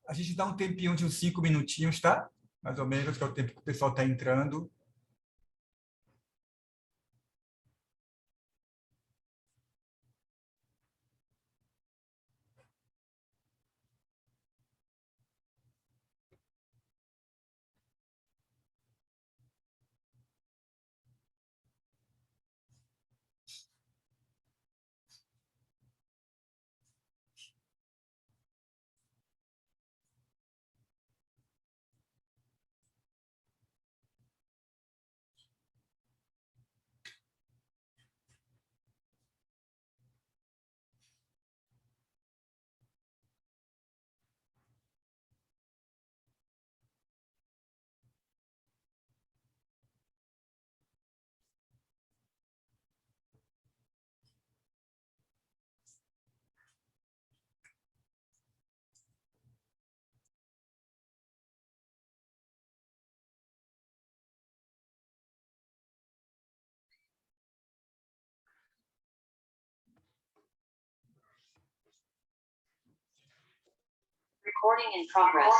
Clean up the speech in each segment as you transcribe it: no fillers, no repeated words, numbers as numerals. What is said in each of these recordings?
A gente dá um tempinho de uns 5 minutinhos, tá? Mais ou menos, que é o tempo que o pessoal está entrando. Recording in progress.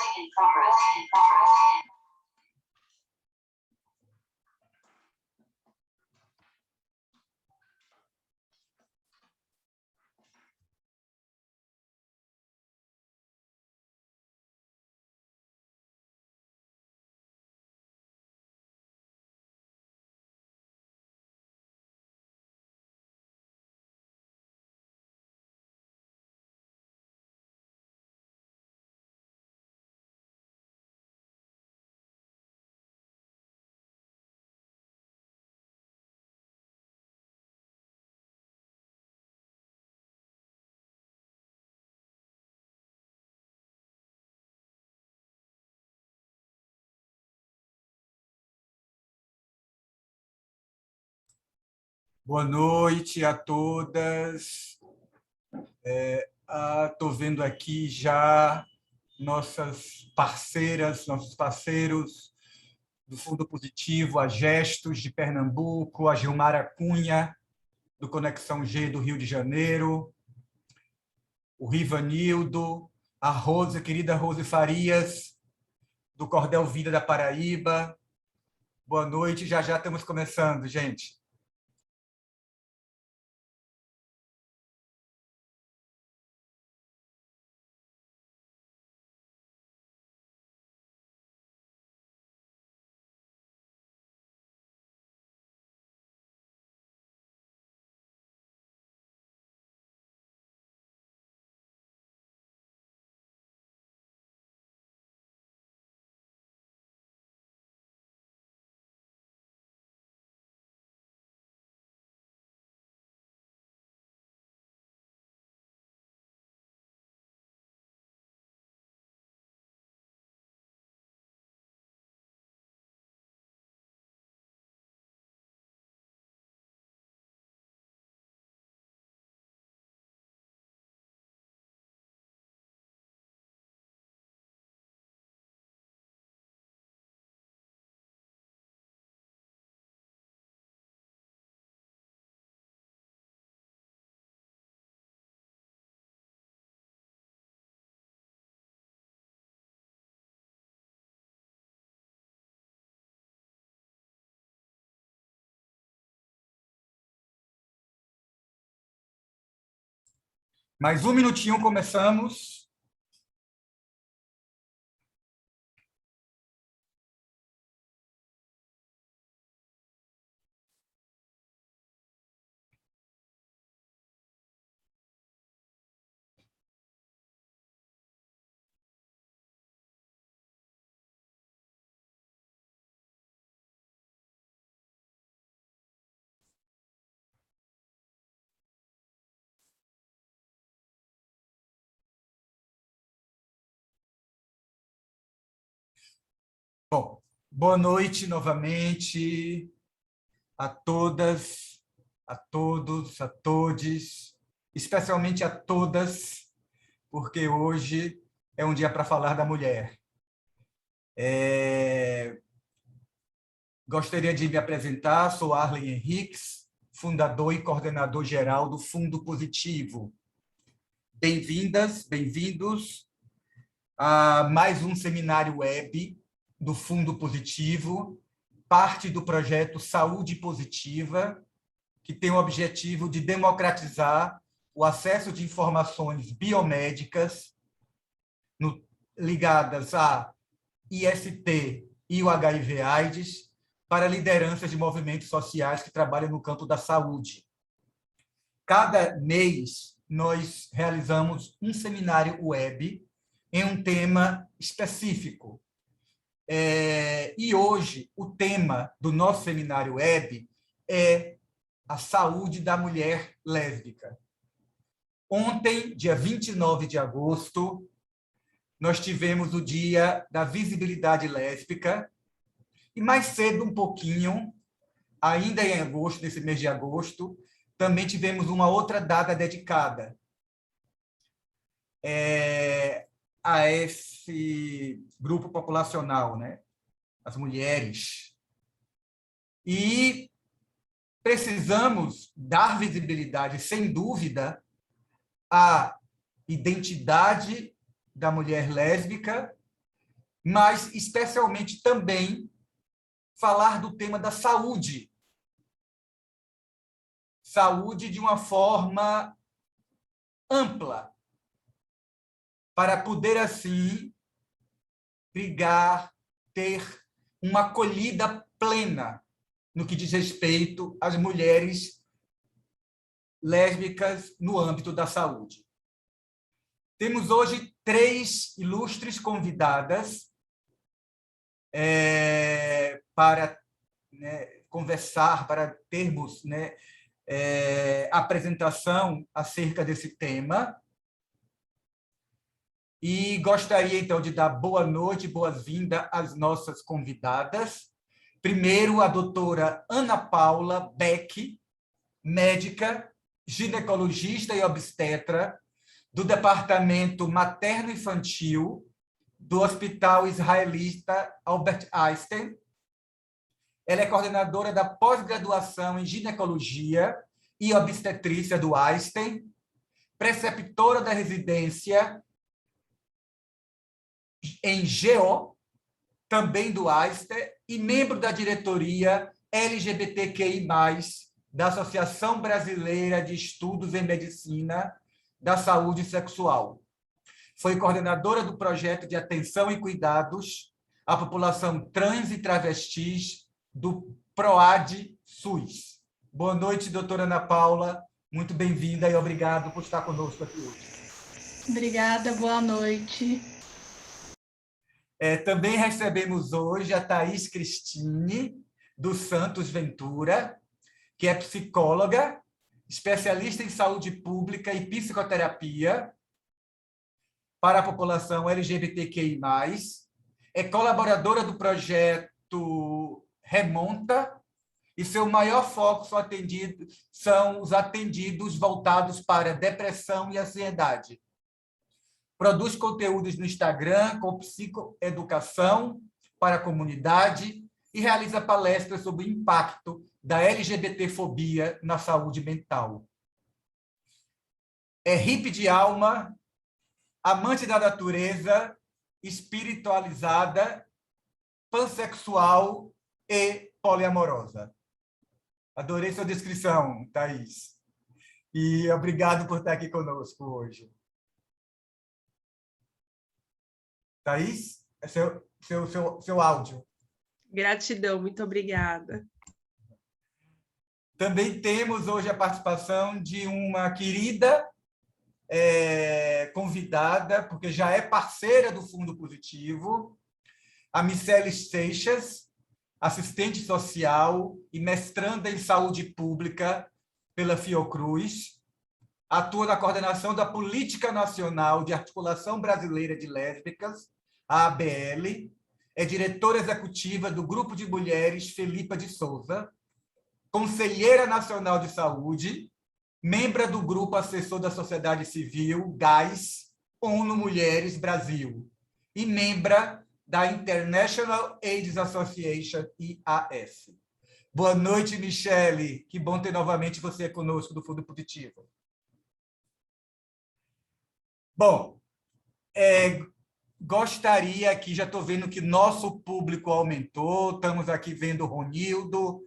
Boa noite a todas. Estou vendo aqui já nossas parceiras, nossos parceiros do Fundo Positivo, a Gestos de Pernambuco, a Gilmara Cunha, do Conexão G do Rio de Janeiro, o Rivanildo, a Rose, querida Rose Farias, do Cordel Vida da Paraíba. Boa noite, já estamos começando, gente. Mais um minutinho, começamos. Bom, boa noite novamente a todas, a todos, a todes, especialmente a todas, porque hoje é um dia para falar da mulher. Gostaria de me apresentar, sou Arlen Henriques, fundador e coordenador geral do Fundo Positivo. Bem-vindas, bem-vindos a mais um seminário web do Fundo Positivo, parte do projeto Saúde Positiva, que tem o objetivo de democratizar o acesso de informações biomédicas ligadas a IST e o HIV/AIDS para lideranças de movimentos sociais que trabalham no campo da saúde. Cada mês, nós realizamos um seminário web em um tema específico. E hoje, o tema do nosso seminário web é a saúde da mulher lésbica. Ontem, dia 29 de agosto, nós tivemos o Dia da Visibilidade Lésbica, e mais cedo um pouquinho, ainda em agosto, nesse mês de agosto, também tivemos uma outra data dedicada a esse grupo populacional, né? As mulheres. E precisamos dar visibilidade, sem dúvida, à identidade da mulher lésbica, mas, especialmente, também falar do tema da saúde. Saúde de uma forma ampla, para poder, assim, brigar, ter uma acolhida plena no que diz respeito às mulheres lésbicas no âmbito da saúde. Temos hoje 3 ilustres convidadas para, né, conversar, para termos, né, apresentação acerca desse tema. E gostaria, então, de dar boa noite, boas-vindas às nossas convidadas. Primeiro, a doutora Ana Paula Beck, médica, ginecologista e obstetra do Departamento Materno-Infantil do Hospital Israelita Albert Einstein. Ela é coordenadora da pós-graduação em ginecologia e obstetrícia do Einstein, preceptora da residência em GO, também do Einstein, e membro da diretoria LGBTQI+, da Associação Brasileira de Estudos em Medicina da Saúde Sexual. Foi coordenadora do projeto de atenção e cuidados à população trans e travestis do PROAD-SUS. Boa noite, doutora Ana Paula. Muito bem-vinda e obrigado por estar conosco aqui hoje. Obrigada, boa noite. Também recebemos hoje a Thaís Cristine, dos Santos Ventura, que é psicóloga, especialista em saúde pública e psicoterapia para a população LGBTQI+, é colaboradora do projeto Remonta, e seu maior foco são os atendidos voltados para depressão e ansiedade. Produz conteúdos no Instagram com psicoeducação para a comunidade e realiza palestras sobre o impacto da LGBTfobia na saúde mental. É hippie de alma, amante da natureza, espiritualizada, pansexual e poliamorosa. Adorei sua descrição, Thaís. E obrigado por estar aqui conosco hoje. Thaís, é seu áudio. Gratidão, muito obrigada. Também temos hoje a participação de uma querida convidada, porque já é parceira do Fundo Positivo, a Michele Seixas, assistente social e mestranda em saúde pública pela Fiocruz, atua na coordenação da Política Nacional de Articulação Brasileira de Lésbicas, a ABL, é diretora executiva do Grupo de Mulheres Felipa de Souza, conselheira nacional de saúde, membro do Grupo Assessor da Sociedade Civil, GAIS, ONU Mulheres Brasil, e membro da International AIDS Association, IAS. Boa noite, Michele. Que bom ter novamente você conosco do Fundo Positivo. Bom, gostaria aqui, já estou vendo que nosso público aumentou, estamos aqui vendo o Ronildo,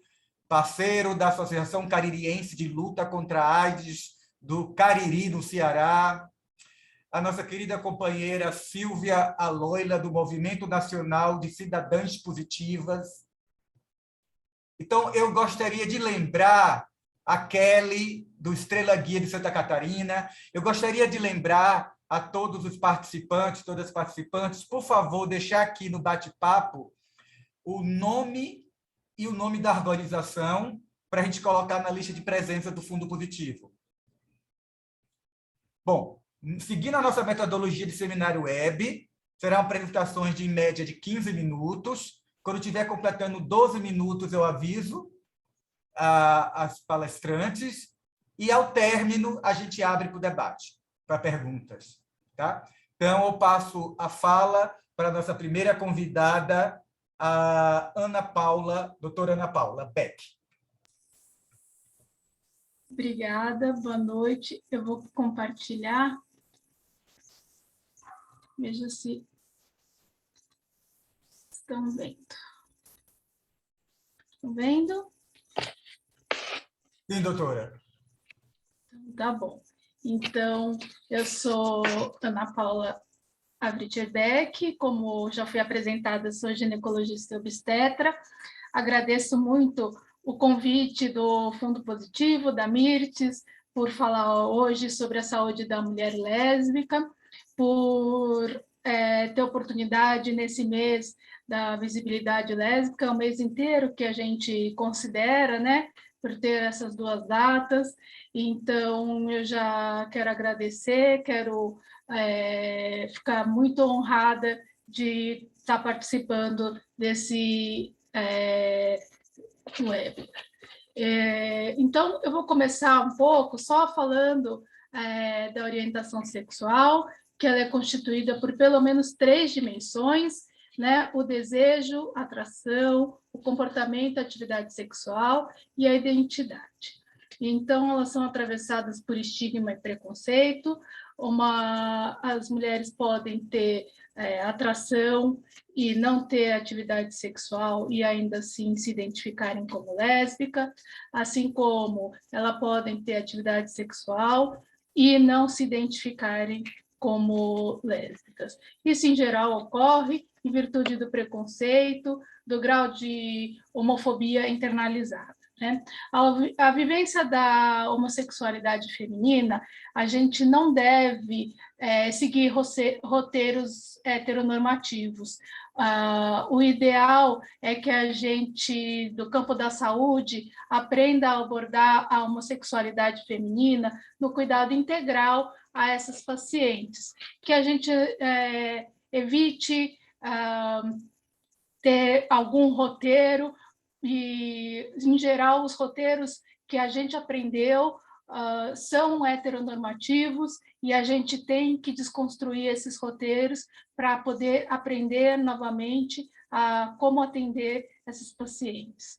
parceiro da Associação Caririense de Luta contra a AIDS do Cariri, no Ceará, a nossa querida companheira Silvia Aloila, do Movimento Nacional de Cidadãs Positivas. Então, eu gostaria de lembrar a Kelly, do Estrela Guia de Santa Catarina. Eu gostaria de lembrar a todos os participantes, todas as participantes, por favor, deixar aqui no bate-papo o nome e o nome da organização para a gente colocar na lista de presença do Fundo Positivo. Bom, seguindo a nossa metodologia de seminário web, serão apresentações de, em média, de 15 minutos. Quando estiver completando 12 minutos, eu aviso as palestrantes, e, ao término, a gente abre para o debate, para perguntas. Tá? Então, eu passo a fala para a nossa primeira convidada, a Ana Paula, doutora Ana Paula Beck. Obrigada, boa noite. Eu vou compartilhar. Veja se estão vendo. Estão vendo? Sim, doutora. Tá bom. Então, eu sou Ana Paula Avritcher Beck, como já fui apresentada, sou ginecologista e obstetra. Agradeço muito o convite do Fundo Positivo, da Mirtes, por falar hoje sobre a saúde da mulher lésbica, por ter oportunidade nesse mês da visibilidade lésbica, o mês inteiro que a gente considera, né, por ter essas duas datas. Então, eu já quero agradecer, quero ficar muito honrada de estar participando desse web. Então, eu vou começar um pouco só falando da orientação sexual, que ela é constituída por pelo menos 3 dimensões, né? O desejo, a atração, o comportamento, a atividade sexual e a identidade. Então, elas são atravessadas por estigma e preconceito. As mulheres podem ter atração e não ter atividade sexual e ainda assim se identificarem como lésbica, assim como elas podem ter atividade sexual e não se identificarem como lésbicas. Isso, em geral, ocorre em virtude do preconceito, do grau de homofobia internalizada. Né? A vivência da homossexualidade feminina, a gente não deve seguir roteiros heteronormativos. O ideal é que a gente, do campo da saúde, aprenda a abordar a homossexualidade feminina no cuidado integral a essas pacientes, que a gente evite ter algum roteiro, e, em geral, os roteiros que a gente aprendeu são heteronormativos e a gente tem que desconstruir esses roteiros para poder aprender novamente a como atender esses pacientes.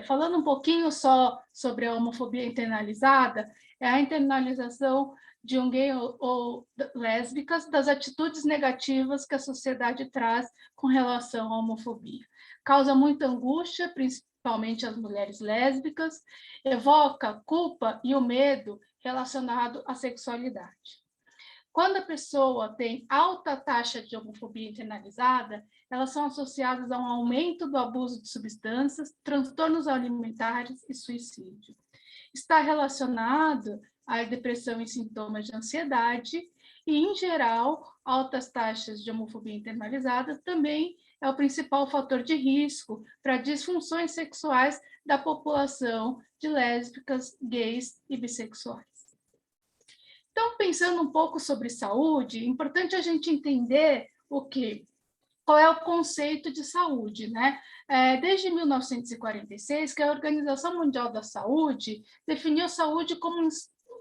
Falando um pouquinho só sobre a homofobia internalizada, é a internalização de um gay ou lésbicas das atitudes negativas que a sociedade traz com relação à homofobia. Causa muita angústia, principalmente às mulheres lésbicas, evoca culpa e o medo relacionado à sexualidade. Quando a pessoa tem alta taxa de homofobia internalizada, elas são associadas a um aumento do abuso de substâncias, transtornos alimentares e suicídio. Está relacionado à depressão e sintomas de ansiedade e, em geral, altas taxas de homofobia internalizada também é o principal fator de risco para disfunções sexuais da população de lésbicas, gays e bissexuais. Então, pensando um pouco sobre saúde, é importante a gente entender qual é o conceito de saúde, né? Desde 1946, que a Organização Mundial da Saúde definiu saúde como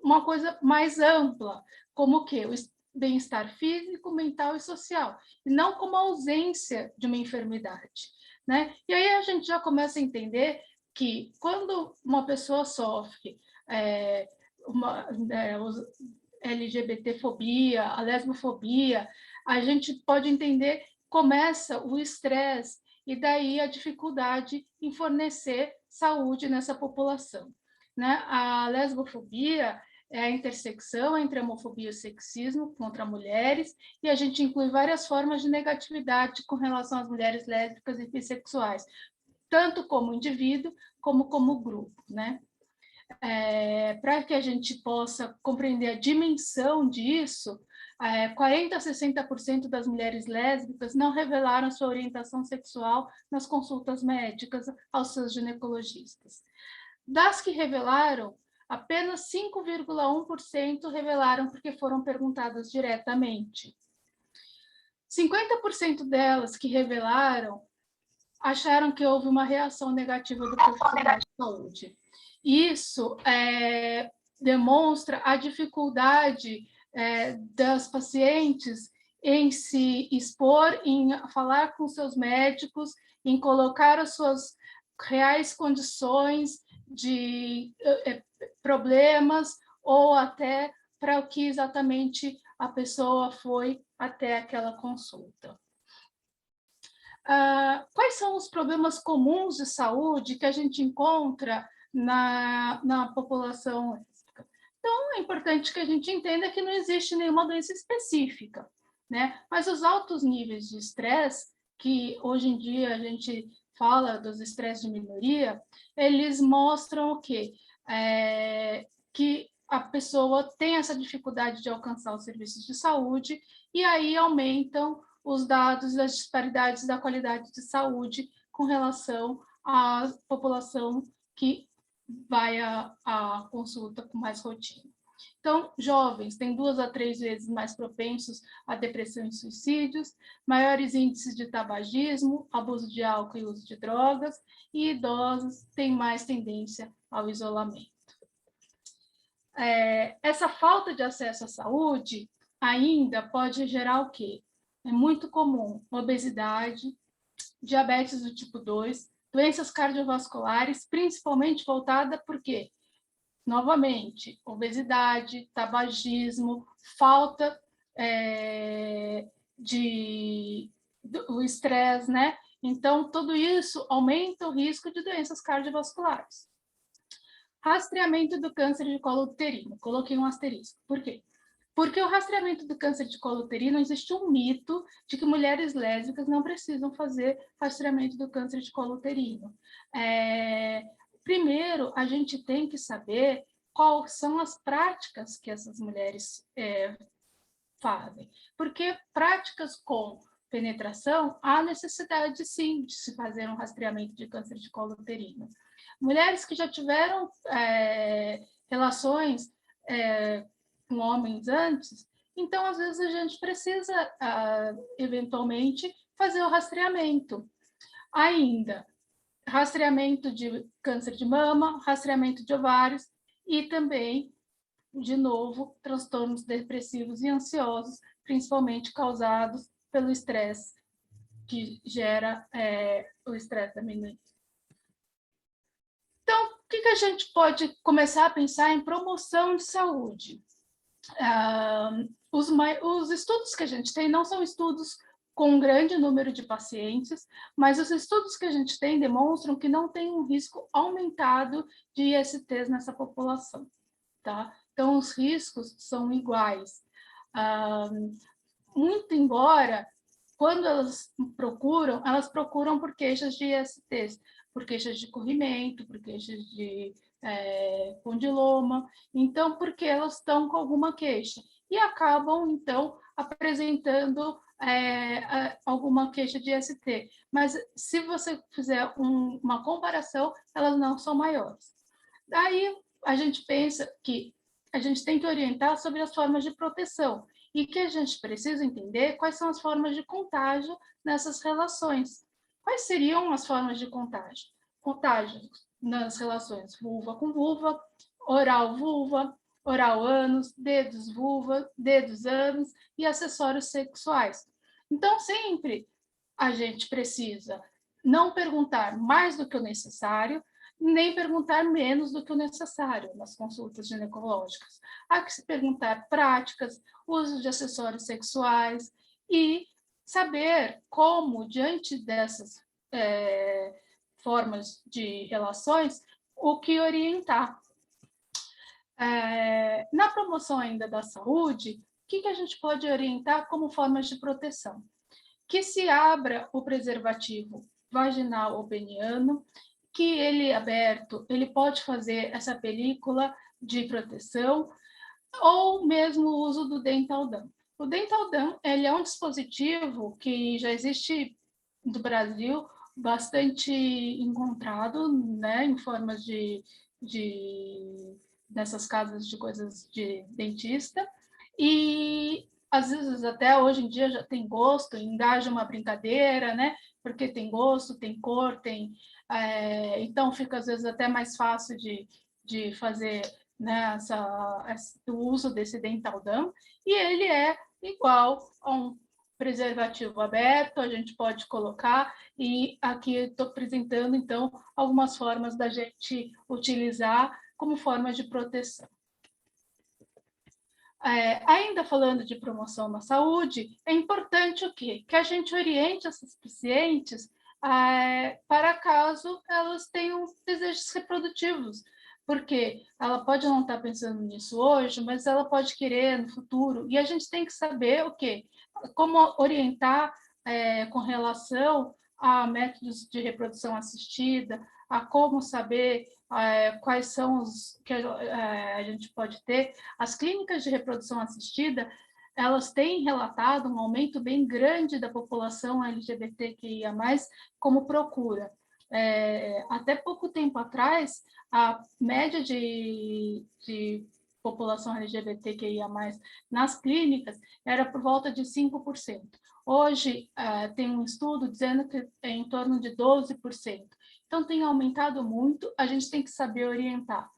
uma coisa mais ampla, como o quê? O bem-estar físico, mental e social, e não como a ausência de uma enfermidade, né? E aí a gente já começa a entender que quando uma pessoa sofre LGBTfobia, a lesbofobia, a gente pode entender, começa o estresse e daí a dificuldade em fornecer saúde nessa população, né? A lesbofobia é a intersecção entre a homofobia e o sexismo contra mulheres, e a gente inclui várias formas de negatividade com relação às mulheres lésbicas e bissexuais, tanto como indivíduo como grupo, né? Para que a gente possa compreender a dimensão disso, 40% a 60% das mulheres lésbicas não revelaram sua orientação sexual nas consultas médicas aos seus ginecologistas. Das que revelaram, apenas 5,1% revelaram porque foram perguntadas diretamente. 50% delas que revelaram acharam que houve uma reação negativa do profissional de saúde. Isso demonstra a dificuldade das pacientes em se expor, em falar com seus médicos, em colocar as suas reais condições de problemas, ou até para o que exatamente a pessoa foi até aquela consulta. Quais são os problemas comuns de saúde que a gente encontra na população lésbica? Então, é importante que a gente entenda que não existe nenhuma doença específica, né? Mas os altos níveis de estresse, que hoje em dia a gente fala dos estresses de minoria, eles mostram o quê? Que a pessoa tem essa dificuldade de alcançar os serviços de saúde, e aí aumentam os dados das disparidades da qualidade de saúde com relação à população que vai à consulta com mais rotina. Então, jovens têm 2 a 3 vezes mais propensos a depressão e suicídios, maiores índices de tabagismo, abuso de álcool e uso de drogas, e idosos têm mais tendência ao isolamento. Essa falta de acesso à saúde ainda pode gerar o quê? É muito comum obesidade, diabetes do tipo 2, doenças cardiovasculares, principalmente voltada por quê? Novamente, obesidade, tabagismo, falta do estresse, né? Então, tudo isso aumenta o risco de doenças cardiovasculares. Rastreamento do câncer de colo uterino. Coloquei um asterisco. Por quê? Porque o rastreamento do câncer de colo uterino, existe um mito de que mulheres lésbicas não precisam fazer rastreamento do câncer de colo uterino. Primeiro, a gente tem que saber quais são as práticas que essas mulheres fazem. Porque práticas com penetração, há necessidade, sim, de se fazer um rastreamento de câncer de colo uterino. Mulheres que já tiveram relações com homens antes, então, às vezes, a gente precisa, eventualmente, fazer o rastreamento. Ainda, rastreamento de câncer de mama, rastreamento de ovários e também, de novo, transtornos depressivos e ansiosos, principalmente causados pelo estresse que gera o estresse da menopausa. Então, o que a gente pode começar a pensar em promoção de saúde? Os estudos que a gente tem não são estudos com um grande número de pacientes, mas os estudos que a gente tem demonstram que não tem um risco aumentado de ISTs nessa população, tá? Então, os riscos são iguais. Muito embora, quando elas procuram por queixas de ISTs, por queixas de corrimento, por queixas de condiloma, então, porque elas estão com alguma queixa, e acabam, então, apresentando alguma queixa de IST. Mas, se você fizer uma comparação, elas não são maiores. Daí, a gente pensa que a gente tem que orientar sobre as formas de proteção, e que a gente precisa entender quais são as formas de contágio nessas relações. Quais seriam as formas de contágio? Contágio nas relações vulva com vulva, oral ânus, dedos vulva, dedos ânus e acessórios sexuais. Então, sempre a gente precisa não perguntar mais do que o necessário, nem perguntar menos do que o necessário nas consultas ginecológicas. Há que se perguntar práticas, uso de acessórios sexuais e saber como, diante dessas formas de relações, o que orientar. Na promoção ainda da saúde, o que a gente pode orientar como formas de proteção? Que se abra o preservativo vaginal ou peniano, que ele aberto, ele pode fazer essa película de proteção, ou mesmo o uso do Dental Dam. O Dental Dam, ele é um dispositivo que já existe no Brasil, bastante encontrado, né, em formas dessas casas de coisas de dentista, e às vezes até hoje em dia já tem gosto, engaja uma brincadeira, né, porque tem gosto, tem cor, então fica às vezes até mais fácil de fazer, né, o uso desse Dental Dam, e ele é igual a um preservativo aberto, a gente pode colocar, e aqui estou apresentando, então, algumas formas da gente utilizar como forma de proteção. Ainda falando de promoção na saúde, é importante o quê? Que a gente oriente essas pacientes para caso elas tenham desejos reprodutivos, porque ela pode não estar pensando nisso hoje, mas ela pode querer no futuro, e a gente tem que saber o quê? Como orientar com relação a métodos de reprodução assistida, a como saber quais são os que a gente pode ter. As clínicas de reprodução assistida, elas têm relatado um aumento bem grande da população LGBTQIA+, como procura. Até pouco tempo atrás, a média de população LGBTQIA+, nas clínicas, era por volta de 5%. Hoje, tem um estudo dizendo que é em torno de 12%. Então, tem aumentado muito, a gente tem que saber orientar.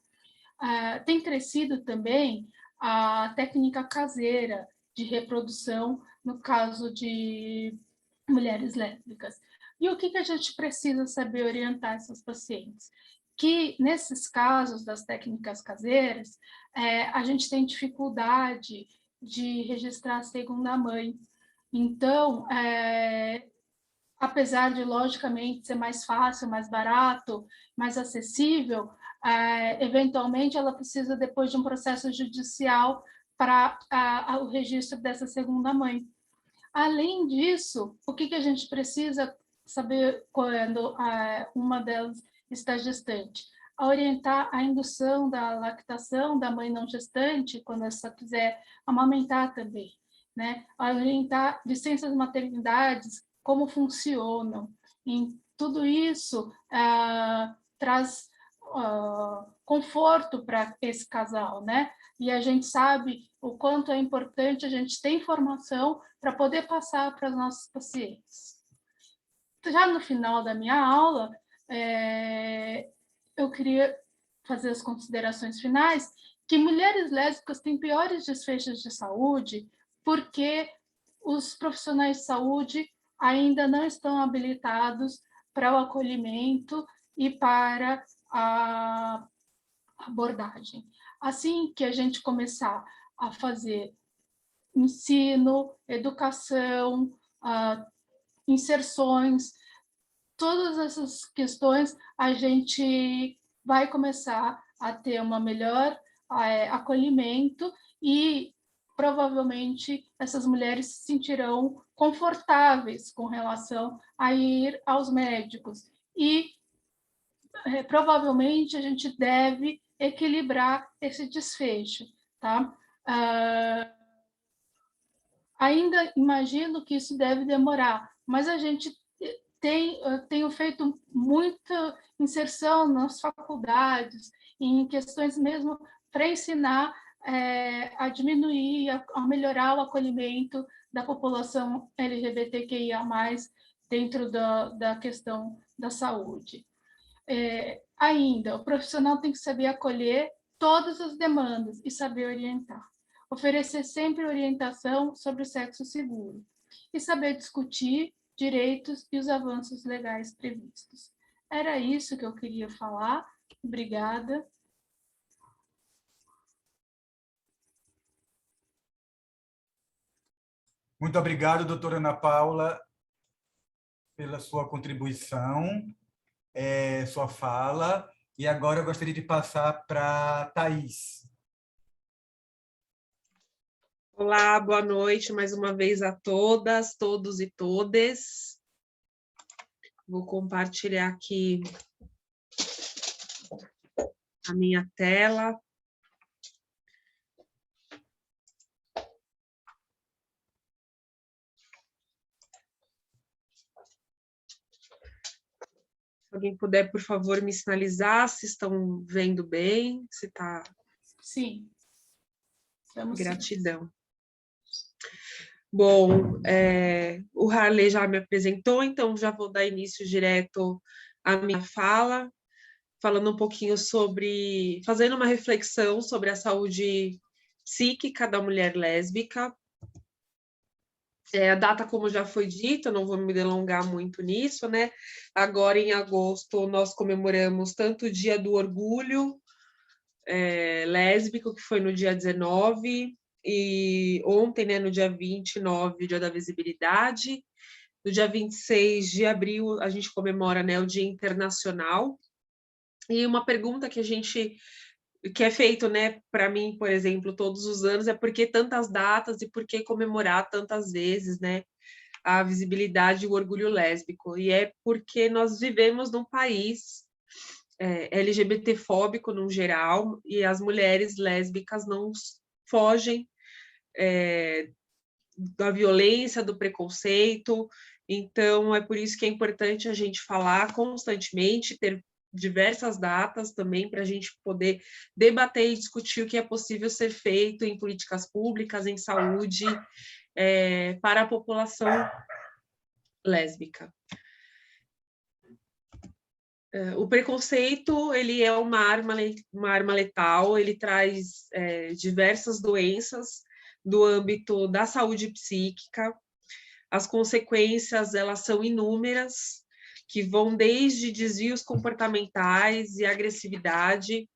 Tem crescido também a técnica caseira de reprodução, no caso de mulheres lésbicas. E o que a gente precisa saber orientar essas pacientes? Que, nesses casos das técnicas caseiras, a gente tem dificuldade de registrar a segunda mãe. Então, apesar de, logicamente, ser mais fácil, mais barato, mais acessível, eventualmente ela precisa, depois de um processo judicial, para o registro dessa segunda mãe. Além disso, o que a gente precisa saber quando uma delas está gestante? A orientar a indução da lactação da mãe não gestante, quando ela quiser amamentar também, né? A orientar licenças maternidades, como funcionam. E tudo isso traz conforto para esse casal, né? E a gente sabe o quanto é importante a gente ter informação para poder passar para os nossos pacientes. Já no final da minha aula, eu queria fazer as considerações finais, que mulheres lésbicas têm piores desfechos de saúde porque os profissionais de saúde ainda não estão habilitados para o acolhimento e para a abordagem. Assim que a gente começar a fazer ensino, educação, inserções, todas essas questões, a gente vai começar a ter uma melhor acolhimento e provavelmente essas mulheres se sentirão confortáveis com relação a ir aos médicos. E provavelmente a gente deve equilibrar esse desfecho, tá? Ainda imagino que isso deve demorar, mas a gente tenho feito muita inserção nas faculdades, em questões mesmo para ensinar a diminuir, a melhorar o acolhimento da população LGBTQIA+, dentro da questão da saúde. Ainda, o profissional tem que saber acolher todas as demandas e saber orientar. Oferecer sempre orientação sobre o sexo seguro e saber discutir direitos e os avanços legais previstos. Era isso que eu queria falar. Obrigada. Muito obrigado, doutora Ana Paula, pela sua contribuição, sua fala. E agora eu gostaria de passar para a Thaís. Olá, boa noite mais uma vez a todas, todos e todes. Vou compartilhar aqui a minha tela. Se alguém puder, por favor, me sinalizar se estão vendo bem, se está... Sim. Estamos Gratidão. Sim. Bom, o Harley já me apresentou, então já vou dar início direto à minha fala, falando um pouquinho sobre, fazendo uma reflexão sobre a saúde psíquica da mulher lésbica. A data, como já foi dito, eu não vou me delongar muito nisso, né? Agora, em agosto, nós comemoramos tanto o Dia do Orgulho lésbico, que foi no dia 19, e ontem, né, no dia 29, o Dia da Visibilidade. No dia 26 de abril, a gente comemora, né, o Dia Internacional. E uma pergunta que é feito, né, para mim, por exemplo, todos os anos, é por que tantas datas e por que comemorar tantas vezes, né, a visibilidade e o orgulho lésbico? E é porque nós vivemos num país LGBT-fóbico no geral, e as mulheres lésbicas não fogem da violência, do preconceito. Então, é por isso que é importante a gente falar constantemente, ter diversas datas também para a gente poder debater e discutir o que é possível ser feito em políticas públicas, em saúde, para a população lésbica. O preconceito, ele é uma arma letal, ele traz diversas doenças do âmbito da saúde psíquica. As consequências, elas são inúmeras, que vão desde desvios comportamentais e agressividade,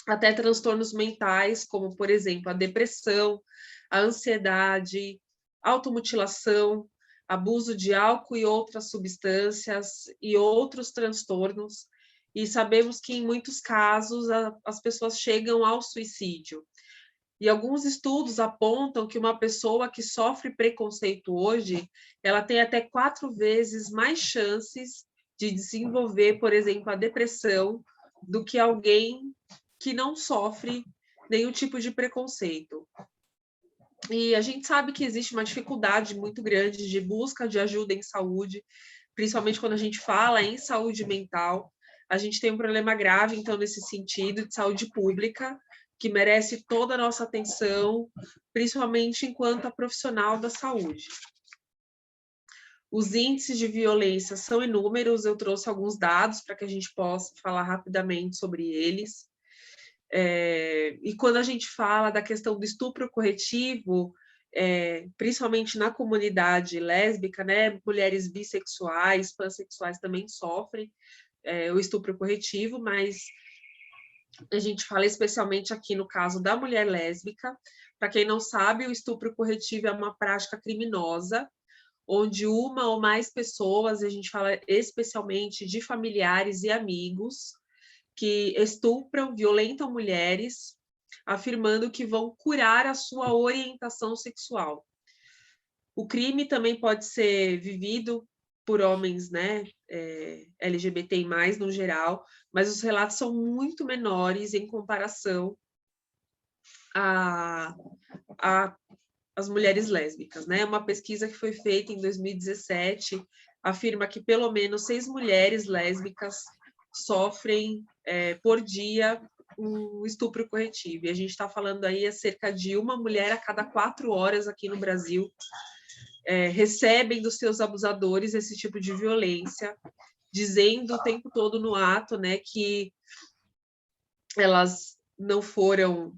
até transtornos mentais, como, por exemplo, a depressão, a ansiedade, automutilação, abuso de álcool e outras substâncias e outros transtornos. E sabemos que, em muitos casos, as pessoas chegam ao suicídio. E alguns estudos apontam que uma pessoa que sofre preconceito hoje, ela tem até 4 vezes mais chances de desenvolver, por exemplo, a depressão, do que alguém que não sofre nenhum tipo de preconceito. E a gente sabe que existe uma dificuldade muito grande de busca de ajuda em saúde, principalmente quando a gente fala em saúde mental. A gente tem um problema grave, então, nesse sentido, de saúde pública, que merece toda a nossa atenção, principalmente enquanto a profissional da saúde. Os índices de violência são inúmeros, eu trouxe alguns dados para que a gente possa falar rapidamente sobre eles. E quando a gente fala da questão do estupro corretivo, principalmente na comunidade lésbica, né, mulheres bissexuais, pansexuais também sofrem o estupro corretivo, mas a gente fala especialmente aqui no caso da mulher lésbica. Para quem não sabe, o estupro corretivo é uma prática criminosa, onde uma ou mais pessoas, a gente fala especialmente de familiares e amigos, que estupram, violentam mulheres, afirmando que vão curar a sua orientação sexual. O crime também pode ser vivido por homens, né, LGBTI+, no geral, mas os relatos são muito menores em comparação às mulheres lésbicas, né? Uma pesquisa que foi feita em 2017 afirma que pelo menos 6 mulheres lésbicas sofrem por dia um estupro corretivo. E a gente está falando aí cerca de uma mulher a cada 4 horas aqui no Brasil recebem dos seus abusadores esse tipo de violência, dizendo o tempo todo no ato, né, que elas não foram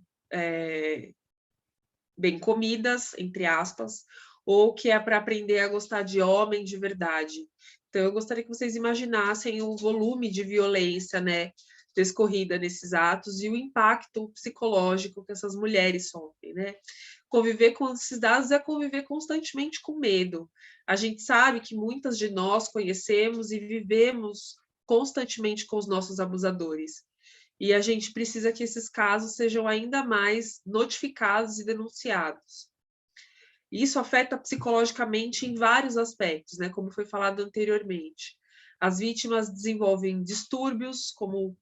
bem comidas, entre aspas, ou que é para aprender a gostar de homem de verdade. Então, eu gostaria que vocês imaginassem o volume de violência, né, descorrida nesses atos e o impacto psicológico que essas mulheres sofrem, né? Conviver com esses dados é conviver constantemente com medo. A gente sabe que muitas de nós conhecemos e vivemos constantemente com os nossos abusadores. E a gente precisa que esses casos sejam ainda mais notificados e denunciados. Isso afeta psicologicamente em vários aspectos, né? Como foi falado anteriormente. As vítimas desenvolvem distúrbios, como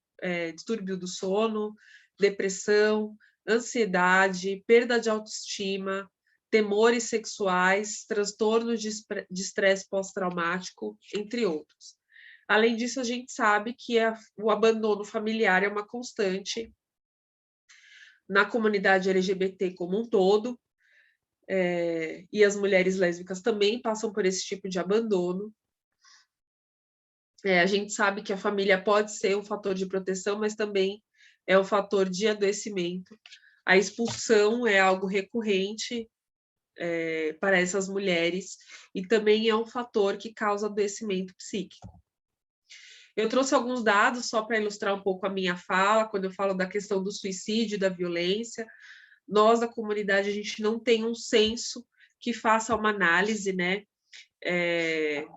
distúrbio do sono, depressão, ansiedade, perda de autoestima, temores sexuais, transtorno de estresse pós-traumático, entre outros. Além disso, a gente sabe que o abandono familiar é uma constante na comunidade LGBT como um todo, e as mulheres lésbicas também passam por esse tipo de abandono. A gente sabe que a família pode ser um fator de proteção, mas também é um fator de adoecimento. A expulsão é algo recorrente para essas mulheres e também é um fator que causa adoecimento psíquico. Eu trouxe alguns dados só para ilustrar um pouco a minha fala, quando eu falo da questão do suicídio, da violência. Nós, da comunidade, a gente não tem um censo que faça uma análise, né,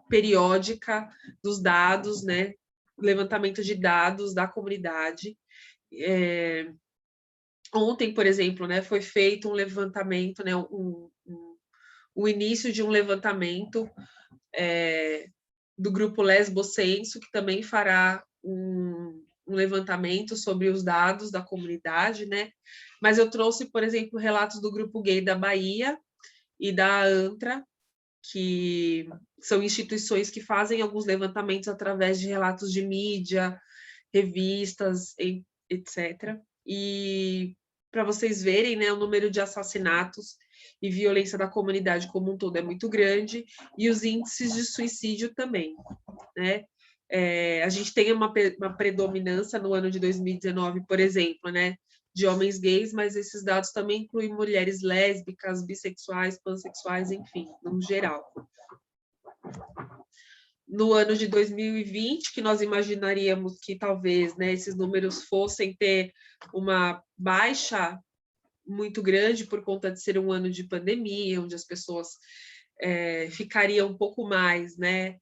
periódica dos dados, né, levantamento de dados da comunidade. Ontem, por exemplo, né, foi feito um levantamento, né, o início de um levantamento do grupo Lesbo Censo, que também fará um levantamento sobre os dados da comunidade, né? Mas eu trouxe, por exemplo, relatos do Grupo Gay da Bahia e da ANTRA, que são instituições que fazem alguns levantamentos através de relatos de mídia, revistas, etc. E para vocês verem, né, o número de assassinatos e violência da comunidade como um todo é muito grande, e os índices de suicídio também, né? A gente tem uma predominância no ano de 2019, por exemplo, né, de homens gays, mas esses dados também incluem mulheres lésbicas, bissexuais, pansexuais, enfim, no geral. No ano de 2020, que nós imaginaríamos que talvez, né, esses números fossem ter uma baixa muito grande por conta de ser um ano de pandemia, onde as pessoas ficariam um pouco mais, né,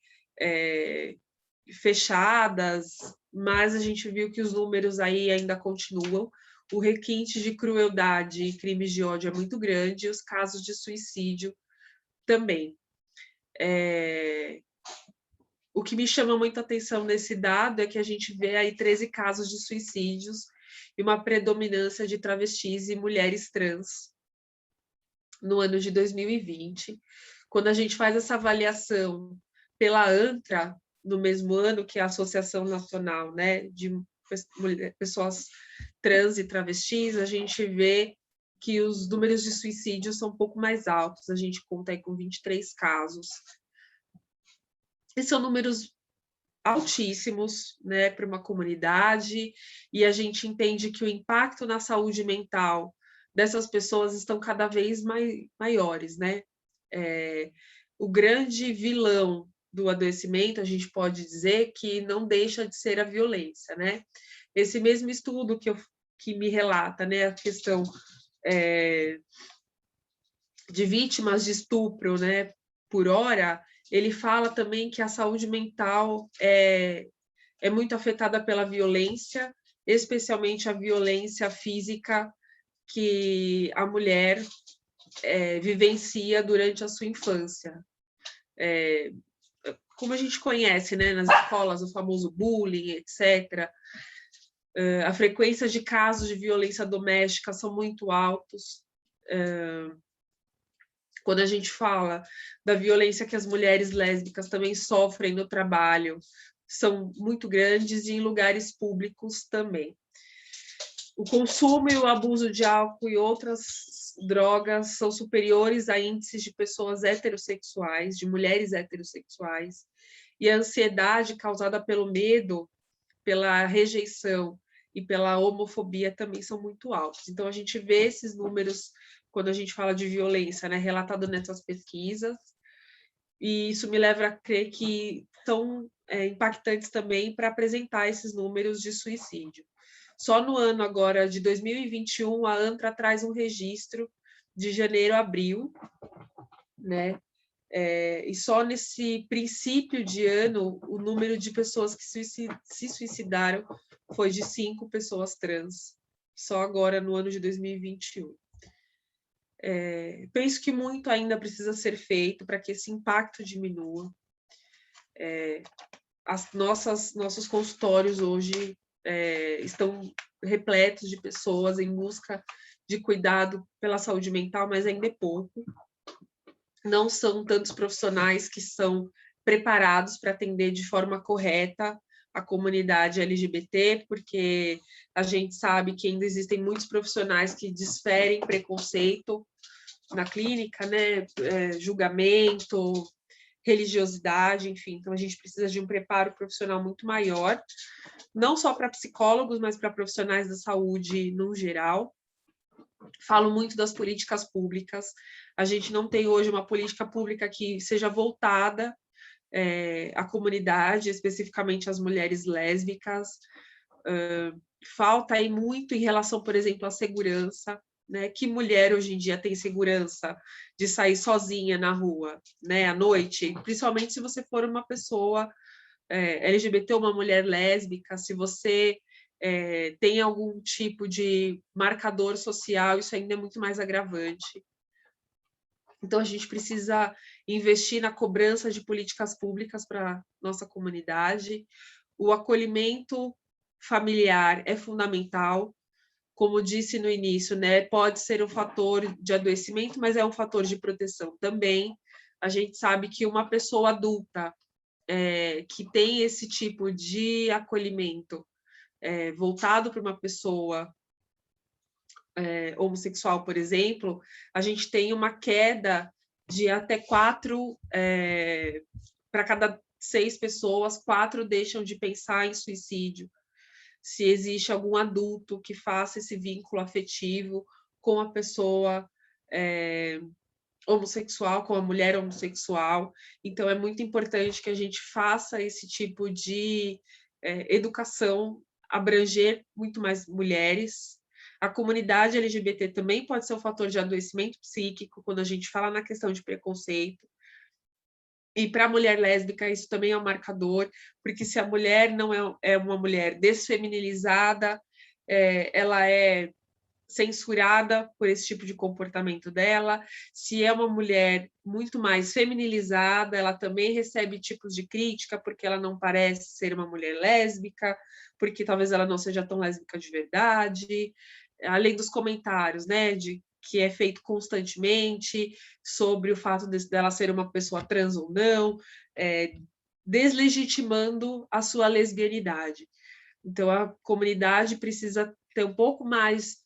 fechadas, mas a gente viu que os números aí ainda continuam. O requinte de crueldade e crimes de ódio é muito grande, e os casos de suicídio também. O que me chama muita atenção nesse dado é que a gente vê aí 13 casos de suicídios e uma predominância de travestis e mulheres trans no ano de 2020. Quando a gente faz essa avaliação pela ANTRA, no mesmo ano que a Associação Nacional, né, de Pessoas Trans e Travestis, a gente vê que os números de suicídio são um pouco mais altos. A gente conta aí com 23 casos. E são números altíssimos, né, para uma comunidade, e a gente entende que o impacto na saúde mental dessas pessoas estão cada vez maiores, né? O grande vilão do adoecimento, a gente pode dizer que não deixa de ser a violência, né? Esse mesmo estudo que me relata, né, a questão de vítimas de estupro, né, por hora, ele fala também que a saúde mental é muito afetada pela violência, especialmente a violência física que a mulher vivencia durante a sua infância. Como a gente conhece, né, nas escolas, o famoso bullying, etc., a frequência de casos de violência doméstica são muito altos. Quando a gente fala da violência que as mulheres lésbicas também sofrem no trabalho, são muito grandes e em lugares públicos também. O consumo e o abuso de álcool e outras drogas são superiores a índices de pessoas heterossexuais, de mulheres heterossexuais, e a ansiedade causada pelo medo, pela rejeição e pela homofobia também são muito altos. Então, a gente vê esses números quando a gente fala de violência, né, relatado nessas pesquisas, e isso me leva a crer que são impactantes também para apresentar esses números de suicídio. Só no ano agora de 2021, a ANTRA traz um registro de janeiro a abril, né? E só nesse princípio de ano, o número de pessoas que se suicidaram foi de 5 pessoas trans, só agora no ano de 2021. Penso que muito ainda precisa ser feito para que esse impacto diminua. Nossos consultórios hoje estão repletos de pessoas em busca de cuidado pela saúde mental, mas ainda é pouco. Não são tantos profissionais que são preparados para atender de forma correta a comunidade LGBT, porque a gente sabe que ainda existem muitos profissionais que desferem preconceito na clínica, né? Julgamento, religiosidade, enfim. Então, a gente precisa de um preparo profissional muito maior, não só para psicólogos, mas para profissionais da saúde no geral. Falo muito das políticas públicas. A gente não tem hoje uma política pública que seja voltada à comunidade, especificamente às mulheres lésbicas. Falta aí muito em relação, por exemplo, à segurança, né? Que mulher hoje em dia tem segurança de sair sozinha na rua, né, à noite? Principalmente se você for uma pessoa LGBT ou uma mulher lésbica, se você tem algum tipo de marcador social, isso ainda é muito mais agravante. Então, a gente precisa investir na cobrança de políticas públicas para nossa comunidade. O acolhimento familiar é fundamental. Como disse no início, né, pode ser um fator de adoecimento, mas é um fator de proteção também. A gente sabe que uma pessoa adulta que tem esse tipo de acolhimento voltado para uma pessoa homossexual, por exemplo, a gente tem uma queda de até 4, para cada 6 pessoas, 4 deixam de pensar em suicídio. Se existe algum adulto que faça esse vínculo afetivo com a pessoa homossexual, com a mulher homossexual. Então, é muito importante que a gente faça esse tipo de educação, abranger muito mais mulheres. A comunidade LGBT também pode ser um fator de adoecimento psíquico, quando a gente fala na questão de preconceito. E para a mulher lésbica, isso também é um marcador, porque se a mulher não é uma mulher desfeminilizada, ela é censurada por esse tipo de comportamento dela. Se é uma mulher muito mais feminilizada, ela também recebe tipos de crítica, porque ela não parece ser uma mulher lésbica, porque talvez ela não seja tão lésbica de verdade, além dos comentários, né, que é feito constantemente sobre o fato dela ser uma pessoa trans ou não, deslegitimando a sua lesbianidade. Então, a comunidade precisa ter um pouco mais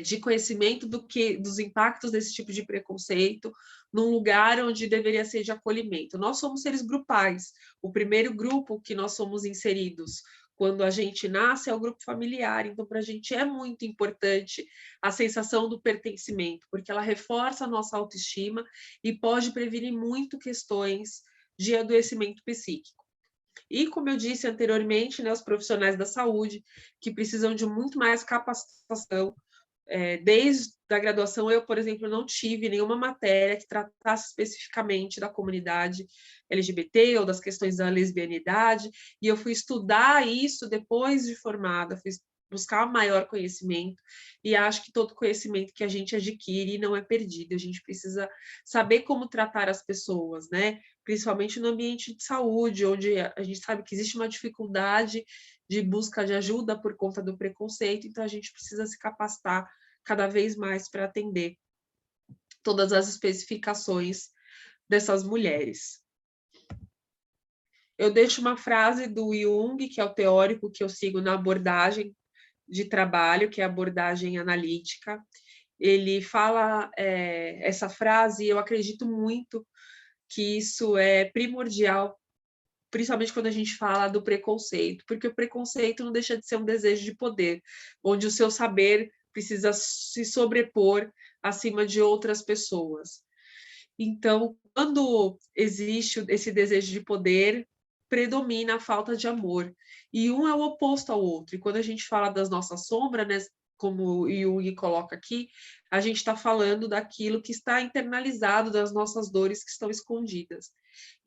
de conhecimento dos impactos desse tipo de preconceito num lugar onde deveria ser de acolhimento. Nós somos seres grupais. O primeiro grupo que nós somos inseridos quando a gente nasce é o grupo familiar. Então, para a gente é muito importante a sensação do pertencimento, porque ela reforça a nossa autoestima e pode prevenir muito questões de adoecimento psíquico. E, como eu disse anteriormente, né, os profissionais da saúde, que precisam de muito mais capacitação. Desde a graduação, eu, por exemplo, não tive nenhuma matéria que tratasse especificamente da comunidade LGBT ou das questões da lesbianidade, e eu fui estudar isso depois de formada, fui buscar maior conhecimento, e acho que todo conhecimento que a gente adquire não é perdido, a gente precisa saber como tratar as pessoas, né? Principalmente no ambiente de saúde, onde a gente sabe que existe uma dificuldade de busca de ajuda por conta do preconceito, então a gente precisa se capacitar cada vez mais para atender todas as especificações dessas mulheres. Eu deixo uma frase do Jung, que é o teórico que eu sigo na abordagem de trabalho, que é a abordagem analítica. Ele fala essa frase, e eu acredito muito que isso é primordial, principalmente quando a gente fala do preconceito, porque o preconceito não deixa de ser um desejo de poder, onde o seu saber precisa se sobrepor acima de outras pessoas. Então, quando existe esse desejo de poder, predomina a falta de amor. E um é o oposto ao outro. E quando a gente fala das nossas sombras, né, como o Jung coloca aqui, a gente está falando daquilo que está internalizado, das nossas dores que estão escondidas.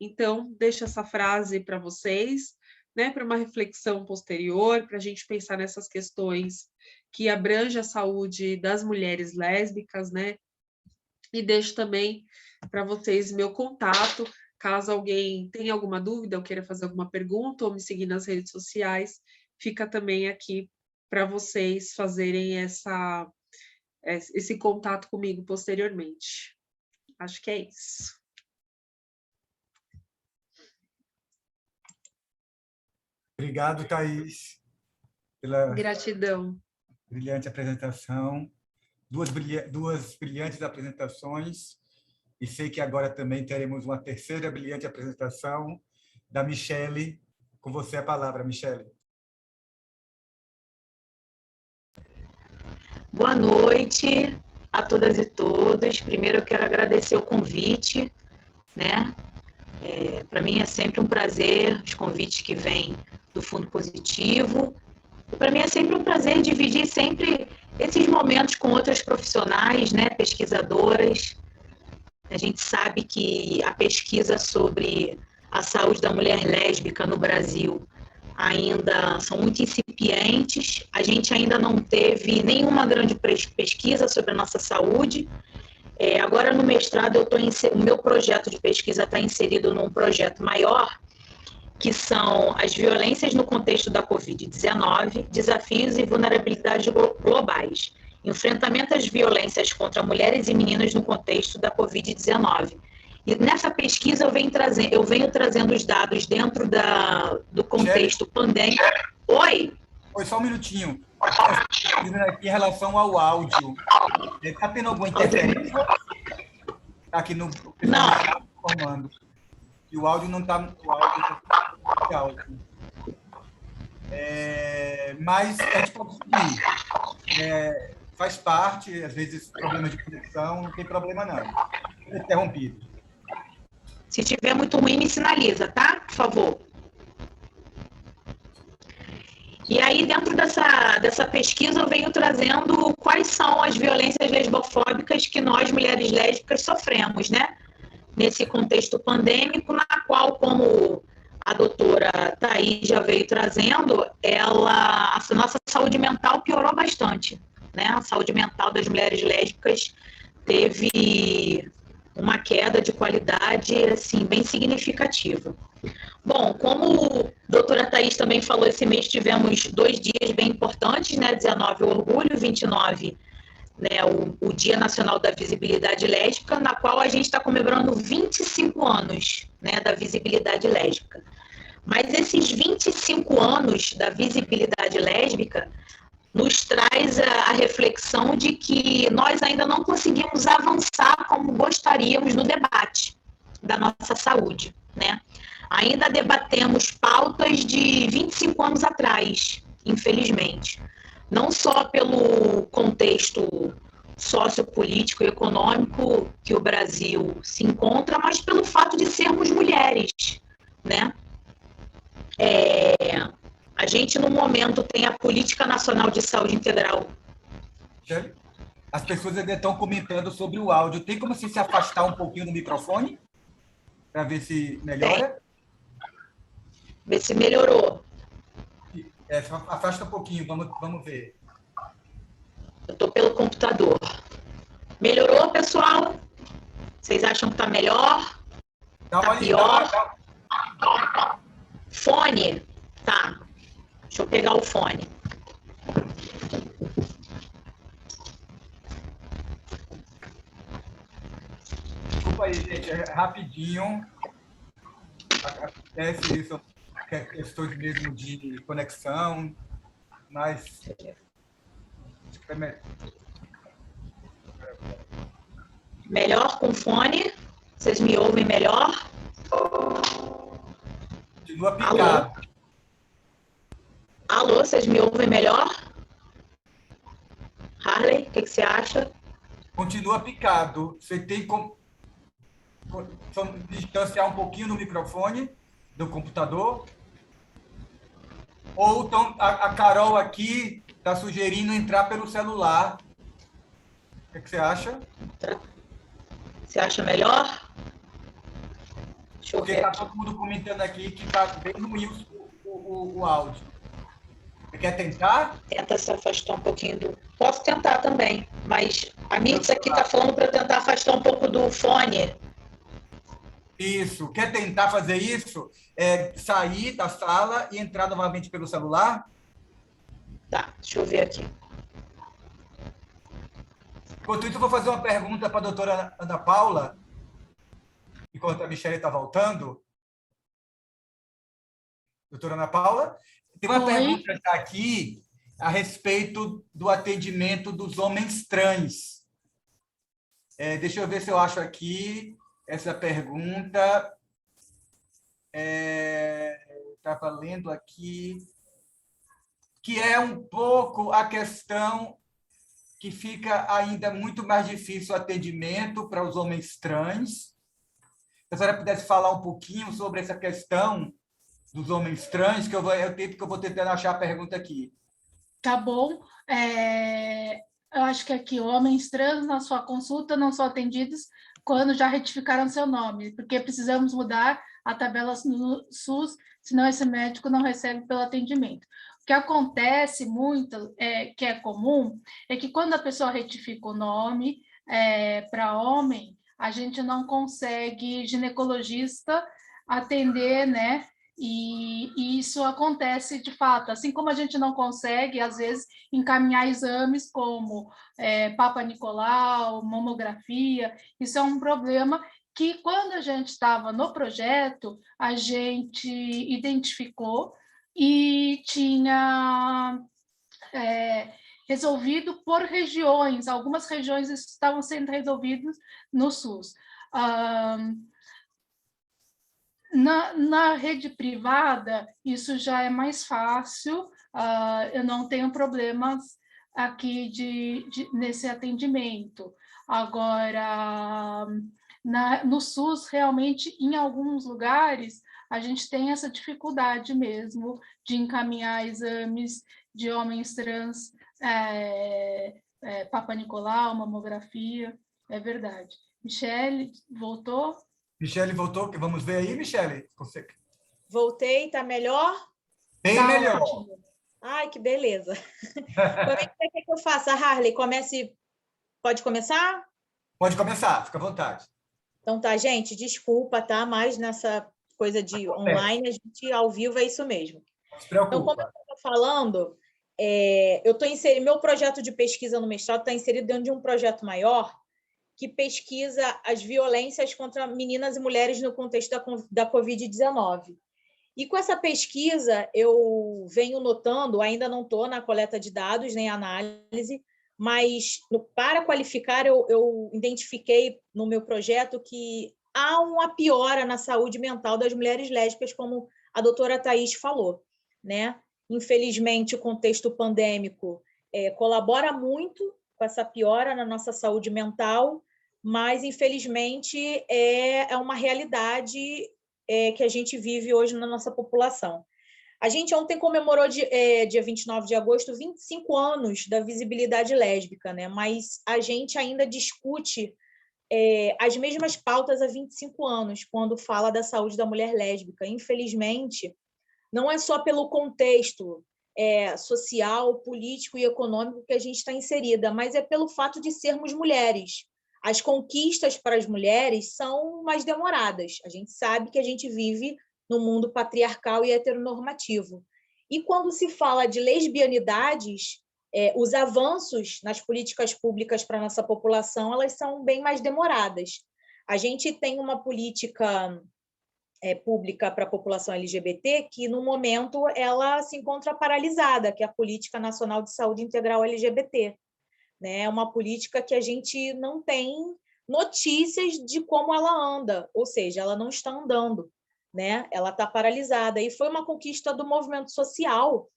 Então, deixo essa frase para vocês, né, para uma reflexão posterior, para a gente pensar nessas questões que abrangem a saúde das mulheres lésbicas, né? E deixo também para vocês meu contato, caso alguém tenha alguma dúvida ou queira fazer alguma pergunta ou me seguir nas redes sociais, fica também aqui para vocês fazerem esse contato comigo posteriormente. Acho que é isso. Obrigado, Thaís, pela Gratidão. brilhante apresentação. Duas brilhantes apresentações. E sei que agora também teremos uma terceira brilhante apresentação da Michele. Com você a palavra, Michele. Boa noite a todas e todos. Primeiro eu quero agradecer o convite, né? Para mim é sempre um prazer os convites que vêm do Fundo Positivo. Para mim é sempre um prazer dividir sempre esses momentos com outras profissionais, né? Pesquisadoras. A gente sabe que a pesquisa sobre a saúde da mulher lésbica no Brasil ainda são muito incipientes, a gente ainda não teve nenhuma grande pesquisa sobre a nossa saúde. Agora, no mestrado, o meu projeto de pesquisa está inserido num projeto maior, que são as violências no contexto da Covid-19, desafios e vulnerabilidades globais, enfrentamento às violências contra mulheres e meninas no contexto da Covid-19. E nessa pesquisa eu venho trazendo os dados dentro do contexto pandêmico. Oi? Oi, só um minutinho. Aqui em relação ao áudio, está tendo alguma interferência? Aqui no... Não. Formando. E o áudio não está... Mas a gente pode seguir. Faz parte, às vezes, problemas de conexão, não tem problema não. Interrompido. Se tiver muito ruim, me sinaliza, tá? Por favor. E aí, dentro dessa pesquisa, eu venho trazendo quais são as violências lesbofóbicas que nós, mulheres lésbicas, sofremos, né? Nesse contexto pandêmico, na qual, como a doutora Thaís já veio trazendo, a nossa saúde mental piorou bastante, né? A saúde mental das mulheres lésbicas teve uma queda de qualidade, assim, bem significativa. Bom, como a doutora Thaís também falou, esse mês tivemos 2 dias bem importantes, né? 19, o Orgulho, 29, né? O Dia Nacional da Visibilidade Lésbica, na qual a gente está comemorando 25 anos, né, da visibilidade lésbica. Mas esses 25 anos da visibilidade lésbica nos traz a reflexão de que nós ainda não conseguimos avançar como gostaríamos no debate da nossa saúde, né? Ainda debatemos pautas de 25 anos atrás, infelizmente. Não só pelo contexto sociopolítico e econômico que o Brasil se encontra, mas pelo fato de sermos mulheres, né? A gente, no momento, tem a Política Nacional de Saúde Integral. As pessoas ainda estão comentando sobre o áudio. Tem como você se afastar um pouquinho do microfone? Para ver se melhora? Ver se melhorou. Afasta um pouquinho, vamos ver. Eu estou pelo computador. Melhorou, pessoal? Vocês acham que está melhor? Está pior? Fone? Tá. Deixa eu pegar o fone. Desculpa aí, gente, rapidinho. Acontece isso, questões mesmo de conexão, mas... Melhor com fone? Vocês me ouvem melhor? Continua picado. Alô, vocês me ouvem melhor? Harley, o que você acha? Continua picado. Você tem como... distanciar um pouquinho no microfone do computador. Ou então, a Carol aqui está sugerindo entrar pelo celular. O que você acha? Você acha melhor? Deixa eu Porque ver está aqui. todo mundo comentando aqui que está bem ruim o áudio. Você quer tentar? Tenta se afastar um pouquinho do... Posso tentar também, mas a Mirtz aqui está falando para eu tentar afastar um pouco do fone. Isso. Quer tentar fazer isso? Sair da sala e entrar novamente pelo celular? Tá, deixa eu ver aqui. Enquanto isso, eu vou fazer uma pergunta para a doutora Ana Paula, enquanto a Michelle está voltando. Doutora Ana Paula, tem uma pergunta já aqui a respeito do atendimento dos homens trans. Deixa eu ver se eu acho aqui essa pergunta. Estava lendo aqui, que é um pouco a questão que fica ainda muito mais difícil o atendimento para os homens trans. Se a senhora pudesse falar um pouquinho sobre essa questão dos homens trans, que eu vou tentando achar a pergunta aqui. Tá bom. Eu acho que aqui homens trans na sua consulta não são atendidos quando já retificaram seu nome, porque precisamos mudar a tabela no SUS, senão esse médico não recebe pelo atendimento. O que acontece muito, que é comum, é que quando a pessoa retifica o nome para homem, a gente não consegue ginecologista atender, né? E isso acontece de fato, assim como a gente não consegue, às vezes, encaminhar exames como Papa Nicolau, mamografia, isso é um problema que, quando a gente estava no projeto, a gente identificou e tinha resolvido por regiões, algumas regiões estavam sendo resolvidas no SUS. Na rede privada, isso já é mais fácil, eu não tenho problemas aqui nesse atendimento. Agora, no SUS, realmente, em alguns lugares, a gente tem essa dificuldade mesmo de encaminhar exames de homens trans, Papa Nicolau, mamografia, é verdade. Michelle, voltou? Michelle voltou, vamos ver aí, Michelle? Voltei, tá melhor? Bem Tá melhor. ótimo. Ai, que beleza. Como é que você quer que eu faça, Harley? Pode começar? Pode começar, fica à vontade. Então tá, gente, desculpa, tá? Mas nessa coisa de online, a gente ao vivo é isso mesmo. Não se preocupa. Então, como eu estava falando, meu projeto de pesquisa no mestrado está inserido dentro de um projeto maior que pesquisa as violências contra meninas e mulheres no contexto da Covid-19. E com essa pesquisa, eu venho notando, ainda não estou na coleta de dados nem análise, mas para qualificar, eu identifiquei no meu projeto que há uma piora na saúde mental das mulheres lésbicas, como a doutora Thaís falou, né? Infelizmente, o contexto pandêmico colabora muito com essa piora na nossa saúde mental, mas, infelizmente, é uma realidade que a gente vive hoje na nossa população. A gente ontem comemorou, dia 29 de agosto, 25 anos da visibilidade lésbica, né? Mas a gente ainda discute as mesmas pautas há 25 anos, quando fala da saúde da mulher lésbica. Infelizmente, não é só pelo contexto social, político e econômico que a gente está inserida, mas é pelo fato de sermos mulheres. As conquistas para as mulheres são mais demoradas. A gente sabe que a gente vive no mundo patriarcal e heteronormativo. E quando se fala de lesbianidades, os avanços nas políticas públicas para a nossa população, elas são bem mais demoradas. A gente tem uma política pública para a população LGBT que, no momento, ela se encontra paralisada, que é a Política Nacional de Saúde Integral LGBT. É uma política que a gente não tem notícias de como ela anda, ou seja, ela não está andando, né? Ela está paralisada. E foi uma conquista do movimento social,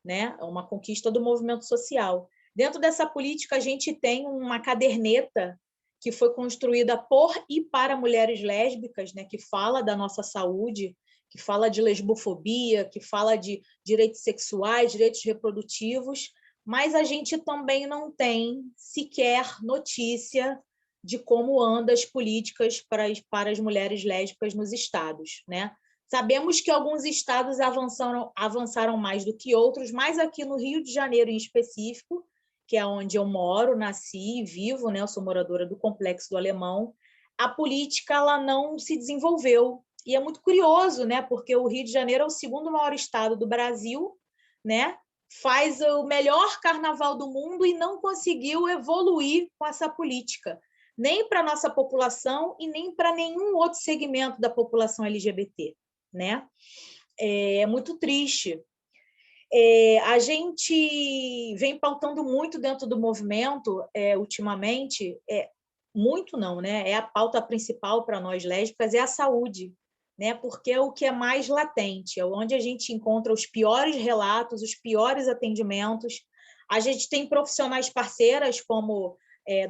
né? Uma conquista do movimento social. Dentro dessa política, a gente tem uma caderneta que foi construída por e para mulheres lésbicas, né, que fala da nossa saúde, que fala de lesbofobia, que fala de direitos sexuais, direitos reprodutivos, mas a gente também não tem sequer notícia de como andam as políticas para as mulheres lésbicas nos estados, né? Sabemos que alguns estados avançaram mais do que outros, mas aqui no Rio de Janeiro, em específico, que é onde eu moro, nasci e vivo, né? Eu sou moradora do Complexo do Alemão, a política ela não se desenvolveu. E é muito curioso, né? Porque o Rio de Janeiro é o segundo maior estado do Brasil, né? Faz o melhor carnaval do mundo e não conseguiu evoluir com essa política, nem para a nossa população e nem para nenhum outro segmento da população LGBT, né? É muito triste. A gente vem pautando muito dentro do movimento, ultimamente, muito não, né? É a pauta principal para nós lésbicas, é a saúde, né? Porque é o que é mais latente, é onde a gente encontra os piores relatos, os piores atendimentos. A gente tem profissionais parceiras como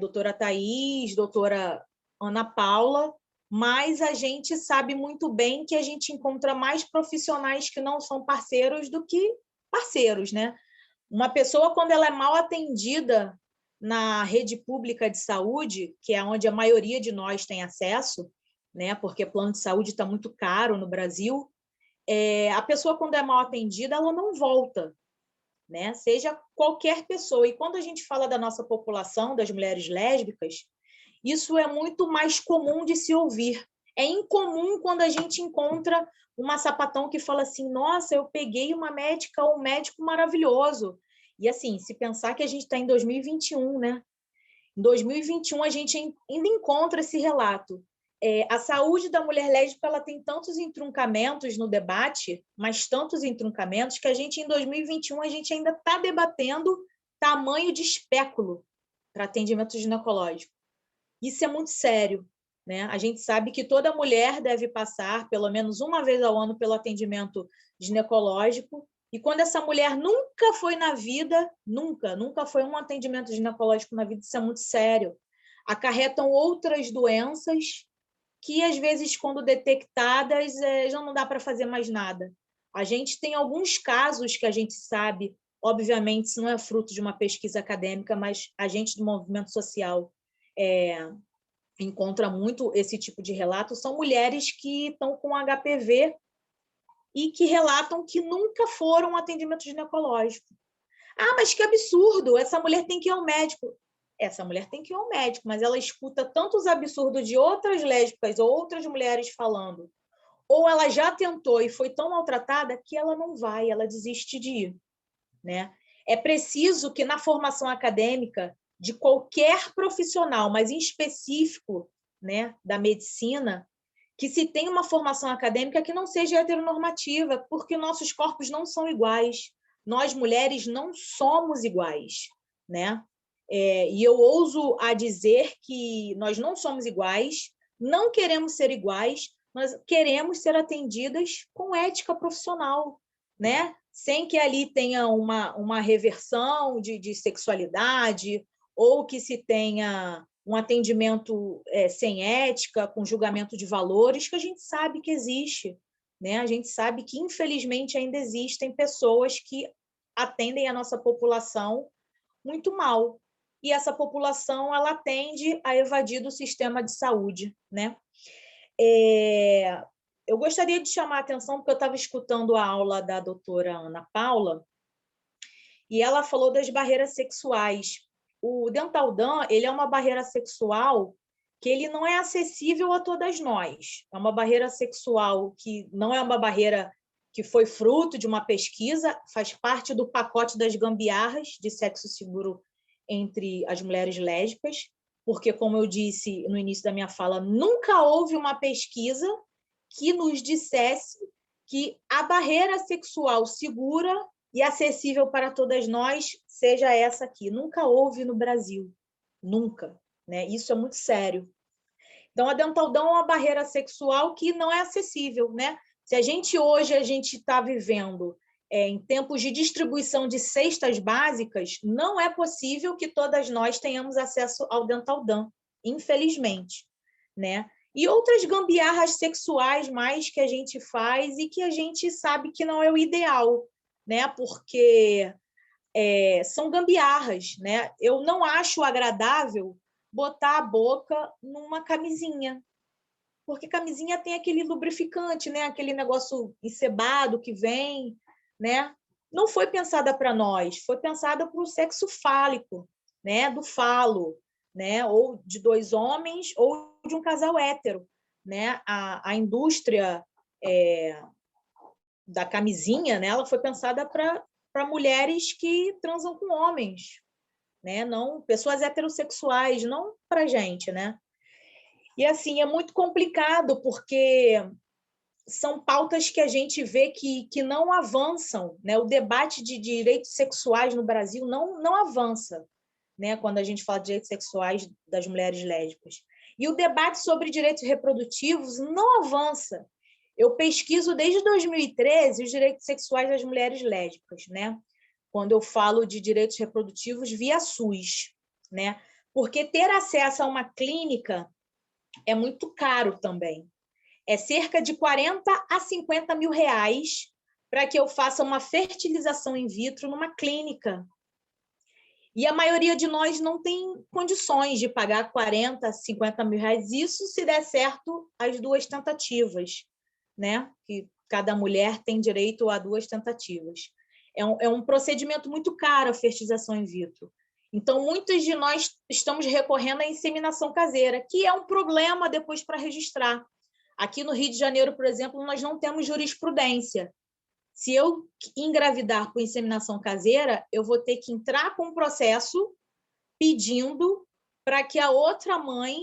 doutora Thaís, doutora Ana Paula, mas a gente sabe muito bem que a gente encontra mais profissionais que não são parceiros do que parceiros, né? Uma pessoa, quando ela é mal atendida na rede pública de saúde, que é onde a maioria de nós tem acesso, né? Porque plano de saúde está muito caro no Brasil, a pessoa, quando é mal atendida, ela não volta, né? Seja qualquer pessoa. E quando a gente fala da nossa população, das mulheres lésbicas, isso é muito mais comum de se ouvir. É incomum quando a gente encontra uma sapatão que fala assim, nossa, eu peguei uma médica ou um médico maravilhoso. E assim, se pensar que a gente está em 2021, né? Em 2021 a gente ainda encontra esse relato. A saúde da mulher lésbica ela tem tantos entroncamentos no debate, mas tantos entroncamentos, que a gente, em 2021, a gente ainda está debatendo tamanho de espéculo para atendimento ginecológico. Isso é muito sério, né? A gente sabe que toda mulher deve passar, pelo menos uma vez ao ano, pelo atendimento ginecológico, e quando essa mulher nunca foi na vida, nunca foi um atendimento ginecológico na vida, isso é muito sério. Acarretam outras doenças que, às vezes, quando detectadas, já não dá para fazer mais nada. A gente tem alguns casos que a gente sabe, obviamente, isso não é fruto de uma pesquisa acadêmica, mas a gente do movimento social encontra muito esse tipo de relato, são mulheres que estão com HPV e que relatam que nunca foram a atendimento ginecológico. Ah, mas que absurdo, essa mulher tem que ir ao médico. Essa mulher tem que ir ao médico, mas ela escuta tantos absurdos de outras lésbicas ou outras mulheres falando, ou ela já tentou e foi tão maltratada que ela não vai, ela desiste de ir, né? É preciso que na formação acadêmica de qualquer profissional, mas em específico, né, da medicina, que se tenha uma formação acadêmica que não seja heteronormativa, porque nossos corpos não são iguais. Nós, mulheres, não somos iguais, né? E eu ouso a dizer que nós não somos iguais, não queremos ser iguais, mas queremos ser atendidas com ética profissional, né? Sem que ali tenha uma reversão de sexualidade, ou que se tenha um atendimento sem ética, com julgamento de valores, que a gente sabe que existe, né? A gente sabe que, infelizmente, ainda existem pessoas que atendem a nossa população muito mal. E essa população ela tende a evadir do sistema de saúde, né? Eu gostaria de chamar a atenção, porque eu estava escutando a aula da doutora Ana Paula, e ela falou das barreiras sexuais. O Dental Dam, ele é uma barreira sexual que ele não é acessível a todas nós. É uma barreira sexual que não é uma barreira que foi fruto de uma pesquisa, faz parte do pacote das gambiarras de sexo seguro entre as mulheres lésbicas, porque, como eu disse no início da minha fala, nunca houve uma pesquisa que nos dissesse que a barreira sexual segura e acessível para todas nós seja essa aqui. Nunca houve no Brasil. Nunca. Né? Isso é muito sério. Então, a Dental Dam é uma barreira sexual que não é acessível. Né? Se a gente hoje está vivendo em tempos de distribuição de cestas básicas, não é possível que todas nós tenhamos acesso ao Dental Dam. infelizmente, né? E outras gambiarras sexuais mais que a gente faz e que a gente sabe que não é o ideal, né? Porque são gambiarras, né? Eu não acho agradável botar a boca numa camisinha, porque camisinha tem aquele lubrificante, né? Aquele negócio encebado que vem, né? Não foi pensada para nós, foi pensada para o sexo fálico, né? Do falo, né? Ou de dois homens ou de um casal hétero, né? A indústria da camisinha, né? Ela foi pensada para mulheres que transam com homens, né? Não pessoas heterossexuais, não para gente, né? E assim é muito complicado porque são pautas que a gente vê que não avançam, né? O debate de direitos sexuais no Brasil não avança, né? Quando a gente fala de direitos sexuais das mulheres lésbicas. E o debate sobre direitos reprodutivos não avança. Eu pesquiso desde 2013 os direitos sexuais das mulheres lésbicas, né? Quando eu falo de direitos reprodutivos via SUS, né? Porque ter acesso a uma clínica é muito caro também. É cerca de 40 a 50 mil reais para que eu faça uma fertilização in vitro numa clínica. E a maioria de nós não tem condições de pagar 40, 50 mil reais. Isso se der certo as 2 tentativas, né? Que cada mulher tem direito a 2 tentativas. É um procedimento muito caro a fertilização in vitro. Então, muitos de nós estamos recorrendo à inseminação caseira, que é um problema depois para registrar. Aqui no Rio de Janeiro, por exemplo, nós não temos jurisprudência. Se eu engravidar por inseminação caseira, eu vou ter que entrar com um processo pedindo para que a outra mãe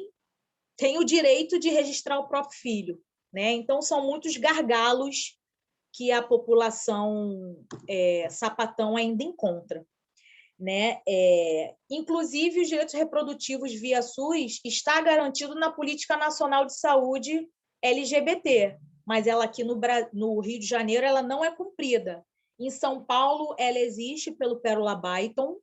tenha o direito de registrar o próprio filho, né? Então, são muitos gargalos que a população sapatão ainda encontra, né? Inclusive, os direitos reprodutivos via SUS está garantido na Política Nacional de Saúde LGBT, mas ela aqui no Rio de Janeiro ela não é cumprida. Em São Paulo, ela existe pelo Pérola Byton,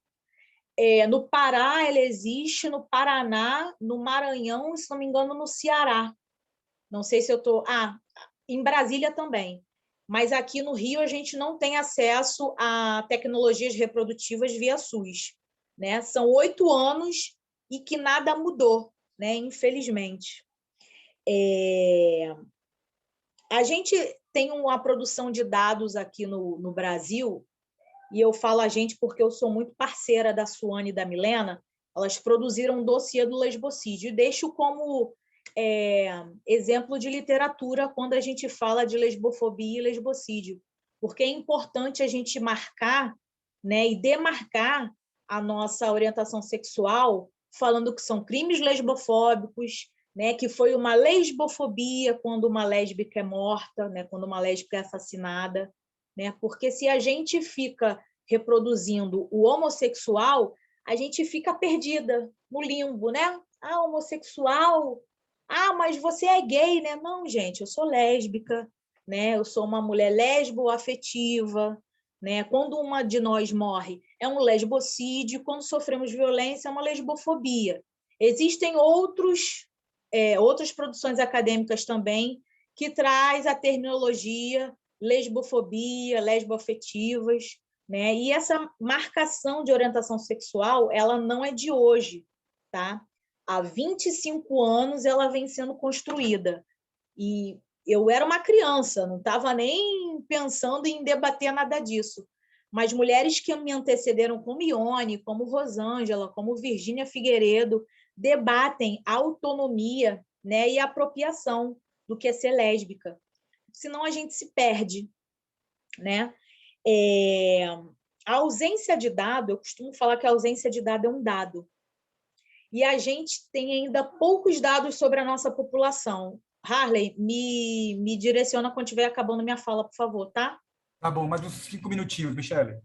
no Pará ela existe, no Paraná, no Maranhão, se não me engano, no Ceará. Não sei se eu estou... em Brasília também. Mas aqui no Rio a gente não tem acesso a tecnologias reprodutivas via SUS, né? São 8 anos e que nada mudou, né? Infelizmente. A gente tem uma produção de dados aqui no Brasil, e eu falo a gente porque eu sou muito parceira da Suane e da Milena. Elas produziram um dossiê do lesbocídio, e deixo como exemplo de literatura quando a gente fala de lesbofobia e lesbocídio, porque é importante a gente marcar, né, e demarcar a nossa orientação sexual, falando que são crimes lesbofóbicos, né, que foi uma lesbofobia quando uma lésbica é morta, né, quando uma lésbica é assassinada, né, porque se a gente fica reproduzindo o homossexual, a gente fica perdida no limbo, né? Homossexual... mas você é gay, né? Não, gente, eu sou lésbica, né? Eu sou uma mulher lesbo-afetiva, né? Quando uma de nós morre, é um lesbocídio. Quando sofremos violência, é uma lesbofobia. Existem outras produções acadêmicas também que traz a terminologia lesbofobia, lesboafetivas, né? E essa marcação de orientação sexual, ela não é de hoje, tá? Há 25 anos ela vem sendo construída. E eu era uma criança, não estava nem pensando em debater nada disso. Mas mulheres que me antecederam, como Ione, como Rosângela, como Virgínia Figueiredo, debatem a autonomia, né, e a apropriação do que é ser lésbica. Senão a gente se perde, né? A ausência de dado, eu costumo falar que a ausência de dado é um dado. E a gente tem ainda poucos dados sobre a nossa população. Harley, me direciona quando estiver acabando minha fala, por favor, tá? Tá bom, mais uns 5 minutinhos, Michele.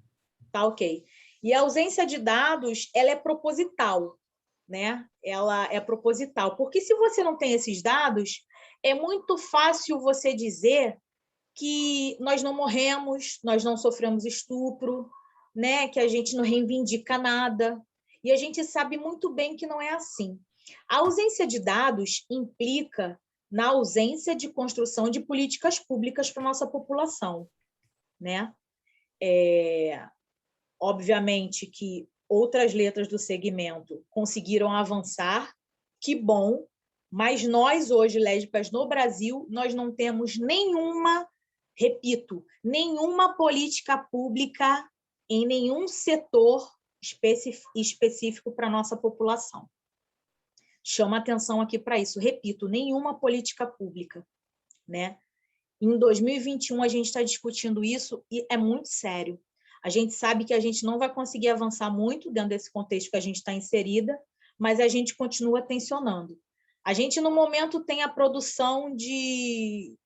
Tá, ok. E a ausência de dados, ela é proposital, né? Ela é proposital, porque se você não tem esses dados, é muito fácil você dizer que nós não morremos, nós não sofremos estupro, né? Que a gente não reivindica nada. E a gente sabe muito bem que não é assim. A ausência de dados implica na ausência de construção de políticas públicas para a nossa população, né? Obviamente que outras letras do segmento conseguiram avançar, que bom, mas nós hoje, lésbicas no Brasil, nós não temos nenhuma, repito, nenhuma política pública em nenhum setor específico para a nossa população. Chama atenção aqui para isso, repito, nenhuma política pública, né? Em 2021, a gente está discutindo isso e é muito sério. A gente sabe que a gente não vai conseguir avançar muito dentro desse contexto que a gente está inserida, mas a gente continua tensionando. A gente, no momento, tem a produção de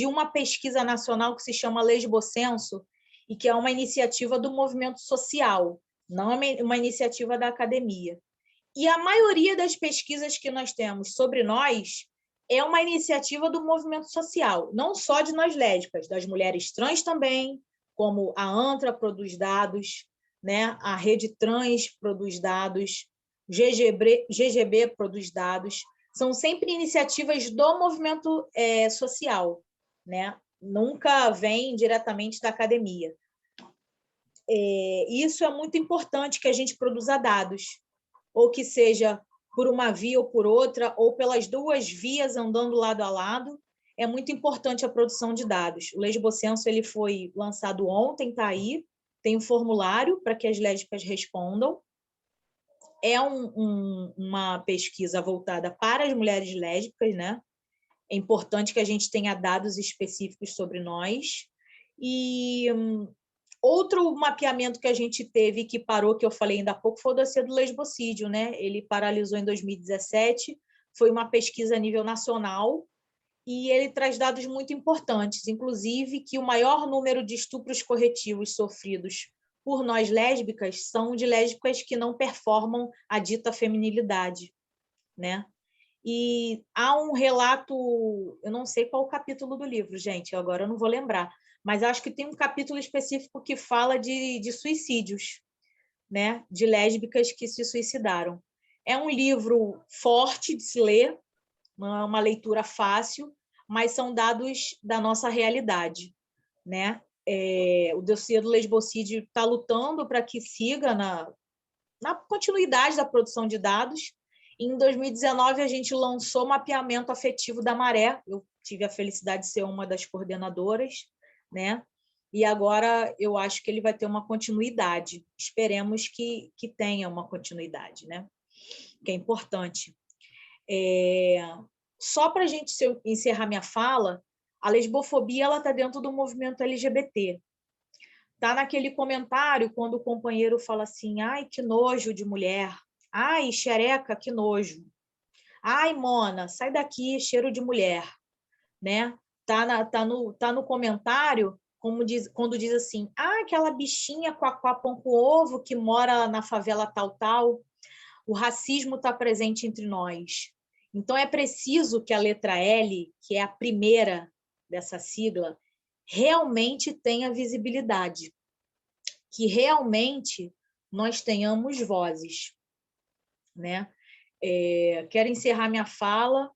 uma pesquisa nacional que se chama Lesbocenso, e que é uma iniciativa do movimento social, não é uma iniciativa da academia. E a maioria das pesquisas que nós temos sobre nós é uma iniciativa do movimento social, não só de nós lésbicas, das mulheres trans também, como a ANTRA produz dados, né? A Rede Trans produz dados, GGB produz dados. São sempre iniciativas do movimento social, né? Nunca vem diretamente da academia. Isso é muito importante, que a gente produza dados, ou que seja por uma via ou por outra, ou pelas duas vias andando lado a lado. É muito importante a produção de dados. O Lesbocenso ele foi lançado ontem, está aí, tem um formulário para que as lésbicas respondam. É uma pesquisa voltada para as mulheres lésbicas, né? É importante que a gente tenha dados específicos sobre nós. E outro mapeamento que a gente teve que parou, que eu falei ainda há pouco, foi o dossiê do lesbocídio, né? Ele paralisou em 2017, foi uma pesquisa a nível nacional, e ele traz dados muito importantes, inclusive que o maior número de estupros corretivos sofridos por nós lésbicas são de lésbicas que não performam a dita feminilidade, né? E há um relato, eu não sei qual o capítulo do livro, gente, agora eu não vou lembrar, mas acho que tem um capítulo específico que fala de suicídios, né? De lésbicas que se suicidaram. É um livro forte de se ler, não é uma leitura fácil, mas são dados da nossa realidade, né? O dossiê do lesbocídio está lutando para que siga na continuidade da produção de dados. Em 2019, a gente lançou o mapeamento afetivo da Maré. Eu tive a felicidade de ser uma das coordenadoras, né? E agora eu acho que ele vai ter uma continuidade. Esperemos que tenha uma continuidade, né? Que é importante. Só para a gente encerrar minha fala, a lesbofobia está dentro do movimento LGBT. Está naquele comentário quando o companheiro fala assim, ai, que nojo de mulher, ai, xereca, que nojo, ai, mona, sai daqui, cheiro de mulher, né? Tá no comentário quando diz assim, aquela bichinha quaquá pão com ovo que mora na favela tal. O racismo está presente entre nós. Então, é preciso que a letra L, que é a primeira dessa sigla, realmente tenha visibilidade, que realmente nós tenhamos vozes, né? Quero encerrar minha fala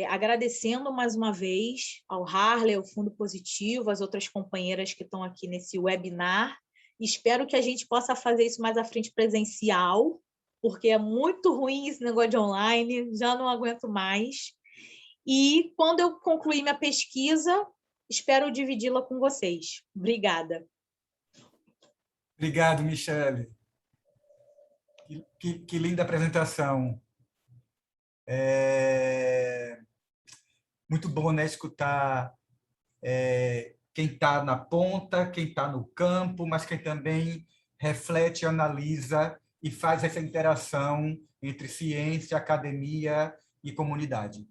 agradecendo mais uma vez ao Harley, ao Fundo Positivo, às outras companheiras que estão aqui nesse webinar. Espero que a gente possa fazer isso mais à frente presencial, porque é muito ruim esse negócio de online, já não aguento mais. E quando eu concluir minha pesquisa, espero dividi-la com vocês. Obrigada. Obrigado, Michele. Que linda apresentação. Muito bom, né, escutar quem está na ponta, quem está no campo, mas quem também reflete, analisa e faz essa interação entre ciência, academia e comunidade.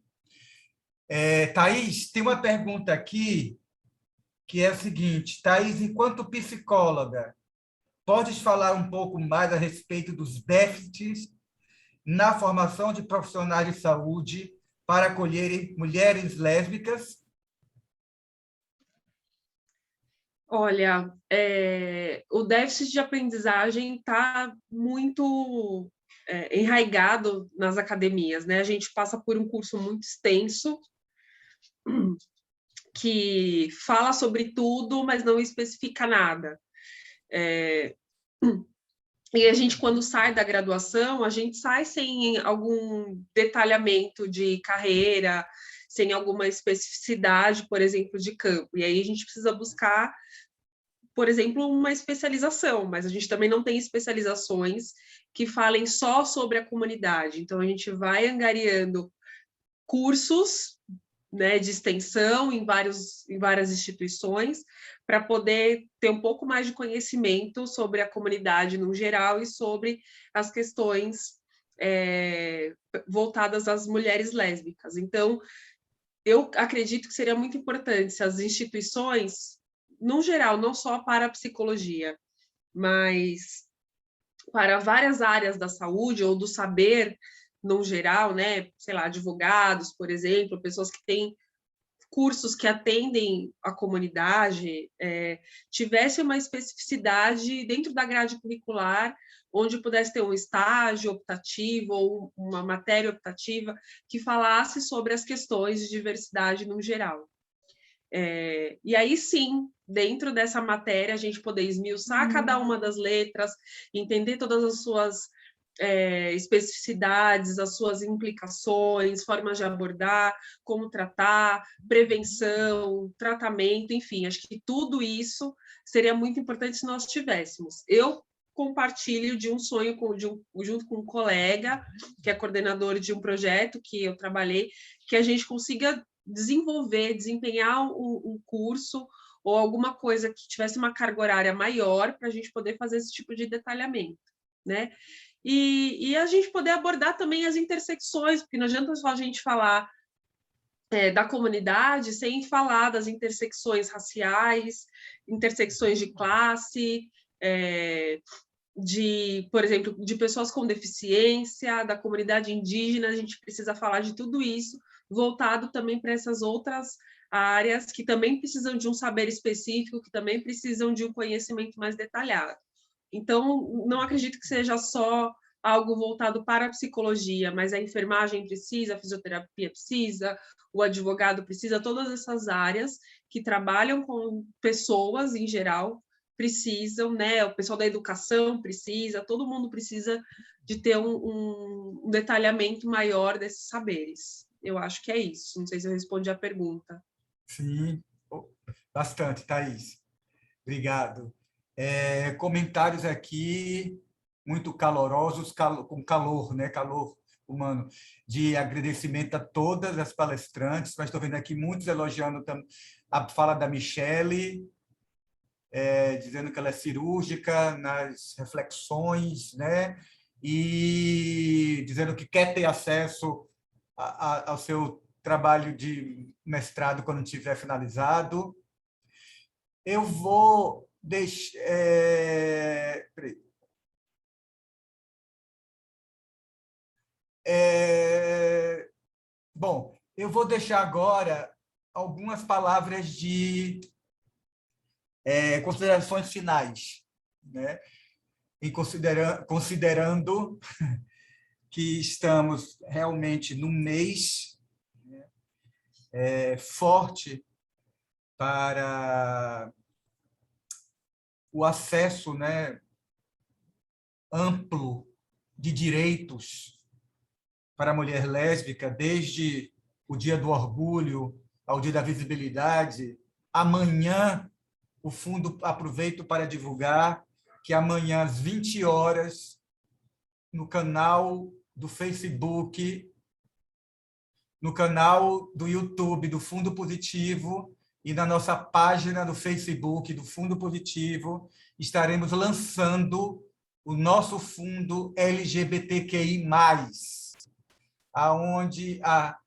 Thaís, tem uma pergunta aqui que é a seguinte: Thaís, enquanto psicóloga, podes falar um pouco mais a respeito dos déficits na formação de profissionais de saúde para acolherem mulheres lésbicas? Olha, o déficit de aprendizagem está muito enraizado nas academias, né? A gente passa por um curso muito extenso, que fala sobre tudo, mas não especifica nada. E a gente, quando sai da graduação, a gente sai sem algum detalhamento de carreira, sem alguma especificidade, por exemplo, de campo. E aí a gente precisa buscar, por exemplo, uma especialização, mas a gente também não tem especializações que falem só sobre a comunidade. Então, a gente vai angariando cursos, né, de extensão em várias instituições, para poder ter um pouco mais de conhecimento sobre a comunidade no geral e sobre as questões voltadas às mulheres lésbicas. Então, eu acredito que seria muito importante se as instituições, no geral, não só para a psicologia, mas para várias áreas da saúde ou do saber, no geral, né? Sei lá, advogados, por exemplo, pessoas que têm cursos que atendem a comunidade, tivesse uma especificidade dentro da grade curricular, onde pudesse ter um estágio optativo ou uma matéria optativa que falasse sobre as questões de diversidade no geral. E aí, sim, dentro dessa matéria, a gente poder esmiuçar cada uma das letras, entender todas as suas especificidades, as suas implicações, formas de abordar, como tratar, prevenção, tratamento, enfim, acho que tudo isso seria muito importante se nós tivéssemos. Eu compartilho de um sonho junto com um colega, que é coordenador de um projeto que eu trabalhei, que a gente consiga desempenhar um curso ou alguma coisa que tivesse uma carga horária maior para a gente poder fazer esse tipo de detalhamento, né? E a gente poder abordar também as intersecções, porque não adianta só a gente falar da comunidade sem falar das intersecções raciais, intersecções de classe, por exemplo, de pessoas com deficiência, da comunidade indígena. A gente precisa falar de tudo isso, voltado também para essas outras áreas que também precisam de um saber específico, que também precisam de um conhecimento mais detalhado. Então, não acredito que seja só algo voltado para a psicologia, mas a enfermagem precisa, a fisioterapia precisa, o advogado precisa, todas essas áreas que trabalham com pessoas em geral precisam, né? O pessoal da educação precisa, todo mundo precisa de ter um detalhamento maior desses saberes. Eu acho que é isso. Não sei se eu respondi a pergunta. Sim, bastante, Thaís. Obrigado. Comentários aqui muito calorosos, com calor, né? Calor humano, de agradecimento a todas as palestrantes, mas estou vendo aqui muitos elogiando a fala da Michele, dizendo que ela é cirúrgica nas reflexões, né? E dizendo que quer ter acesso ao seu trabalho de mestrado quando tiver finalizado. Eu vou deixar... Bom, eu vou deixar agora algumas palavras de considerações finais, né? E considerando que estamos realmente num mês forte para o acesso, né, amplo de direitos para a mulher lésbica, desde o Dia do Orgulho ao Dia da Visibilidade. Amanhã, o Fundo, aproveito para divulgar que amanhã, às 20 horas, no canal do Facebook, no canal do YouTube do Fundo Positivo e na nossa página do Facebook do Fundo Positivo, estaremos lançando o nosso fundo LGBTQI+, aonde a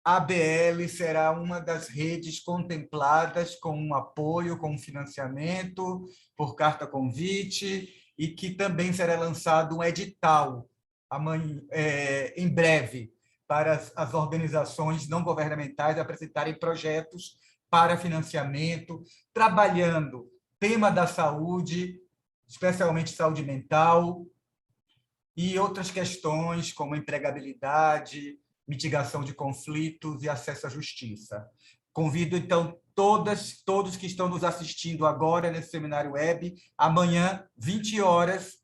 ABL será uma das redes contempladas com um apoio, com um financiamento por carta convite, e que também será lançado um edital em breve para as organizações não governamentais apresentarem projetos para financiamento, trabalhando tema da saúde, especialmente saúde mental, e outras questões como empregabilidade, mitigação de conflitos e acesso à justiça. Convido, então, todos que estão nos assistindo agora nesse seminário web, amanhã, 20 horas,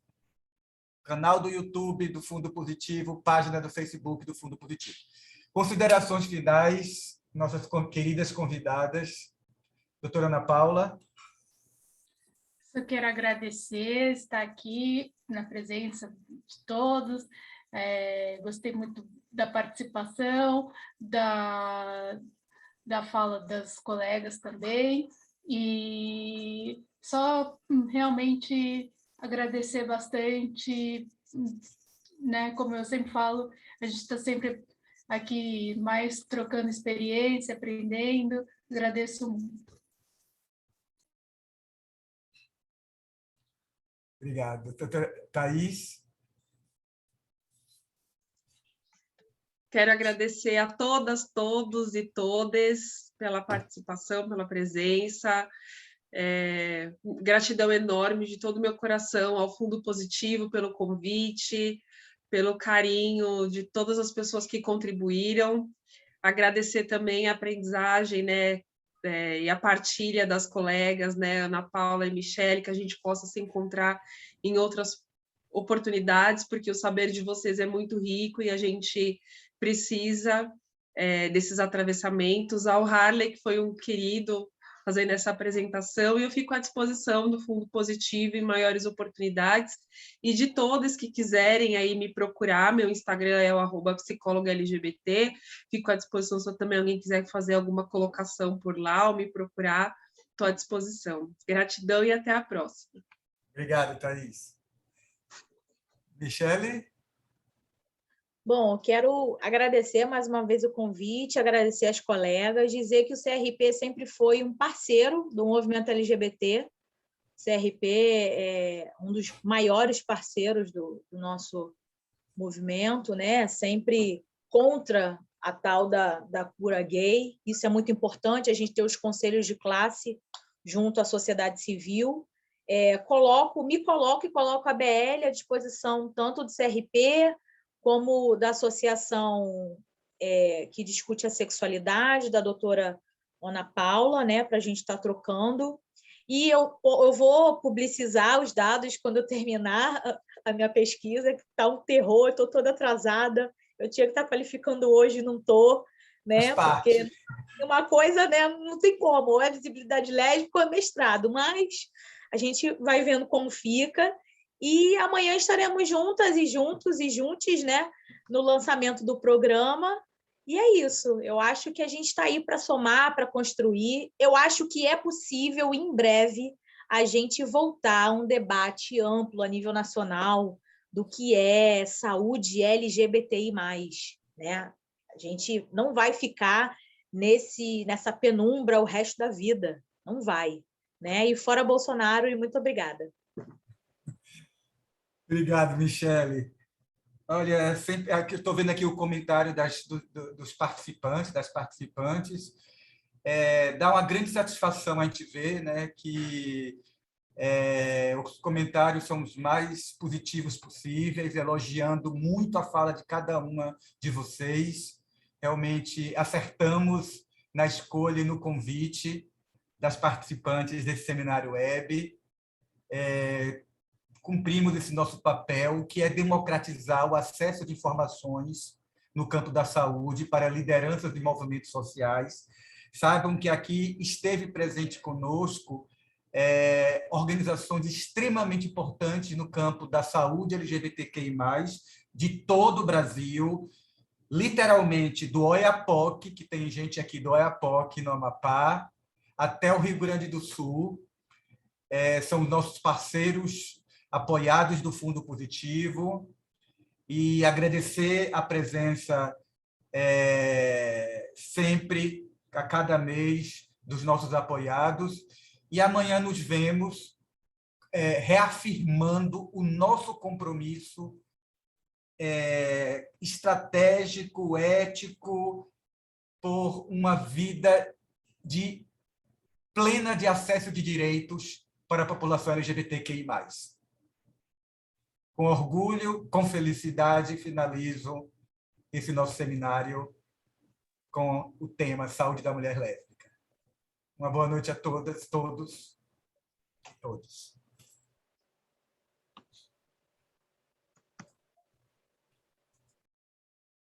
canal do YouTube do Fundo Positivo, página do Facebook do Fundo Positivo. Considerações finais, nossas queridas convidadas. Doutora Ana Paula. Eu quero agradecer estar aqui na presença de todos. Gostei muito da participação, da fala das colegas também, e só realmente agradecer bastante, né? Como eu sempre falo, a gente está sempre aqui mais trocando experiência, aprendendo. Agradeço muito. Obrigado. Doutora Thais. Quero agradecer a todas, todos e todes pela participação, pela presença. Gratidão enorme de todo o meu coração ao Fundo Positivo pelo convite, pelo carinho de todas as pessoas que contribuíram. Agradecer também a aprendizagem, né, e a partilha das colegas, né, Ana Paula e Michele, que a gente possa se encontrar em outras oportunidades, porque o saber de vocês é muito rico e a gente precisa desses atravessamentos. Ao Harley, que foi um querido fazendo essa apresentação, e eu fico à disposição do Fundo Positivo em maiores oportunidades, e de todos que quiserem aí me procurar, meu Instagram é o @psicólogaLGBT, fico à disposição se também alguém quiser fazer alguma colocação por lá ou me procurar, estou à disposição. Gratidão e até a próxima. Obrigado, Thais. Michele? Bom, eu quero agradecer mais uma vez o convite, agradecer às colegas, dizer que o CRP sempre foi um parceiro do movimento LGBT. O CRP é um dos maiores parceiros do nosso movimento, né? Sempre contra a tal da cura gay. Isso é muito importante, a gente ter os conselhos de classe junto à sociedade civil. Me coloco e coloco a BL à disposição tanto do CRP como da associação que discute a sexualidade, da doutora Ana Paula, né, para a gente estar trocando. E eu vou publicizar os dados quando eu terminar a minha pesquisa, que está um terror, estou toda atrasada, eu tinha que estar qualificando hoje, não estou, né, porque uma coisa, né, não tem como, ou é visibilidade lésbica ou é mestrado, mas a gente vai vendo como fica. E amanhã estaremos juntas e juntos e juntos, né, no lançamento do programa. E é isso. Eu acho que a gente está aí para somar, para construir. Eu acho que é possível, em breve, a gente voltar a um debate amplo a nível nacional do que é saúde LGBTI+, né? A gente não vai ficar nessa penumbra o resto da vida. Não vai, né? E fora Bolsonaro, e muito obrigada. Obrigado, Michele. Olha, sempre estou vendo aqui o comentário dos participantes, das participantes. Dá uma grande satisfação a gente ver, né, que os comentários são os mais positivos possíveis, elogiando muito a fala de cada uma de vocês. Realmente acertamos na escolha e no convite das participantes desse seminário web. Cumprimos esse nosso papel, que é democratizar o acesso de informações no campo da saúde para lideranças de movimentos sociais. Saibam que aqui esteve presente conosco organizações extremamente importantes no campo da saúde LGBTQI+, de todo o Brasil, literalmente do Oiapoque, que tem gente aqui do Oiapoque, no Amapá, até o Rio Grande do Sul. São nossos parceiros apoiados do Fundo Positivo, e agradecer a presença sempre, a cada mês, dos nossos apoiados. E amanhã nos vemos reafirmando o nosso compromisso estratégico, ético, por uma vida plena de acesso de direitos para a população LGBTQI+. Com orgulho, com felicidade, finalizo esse nosso seminário com o tema Saúde da Mulher Lésbica. Uma boa noite a todas, todos e todos.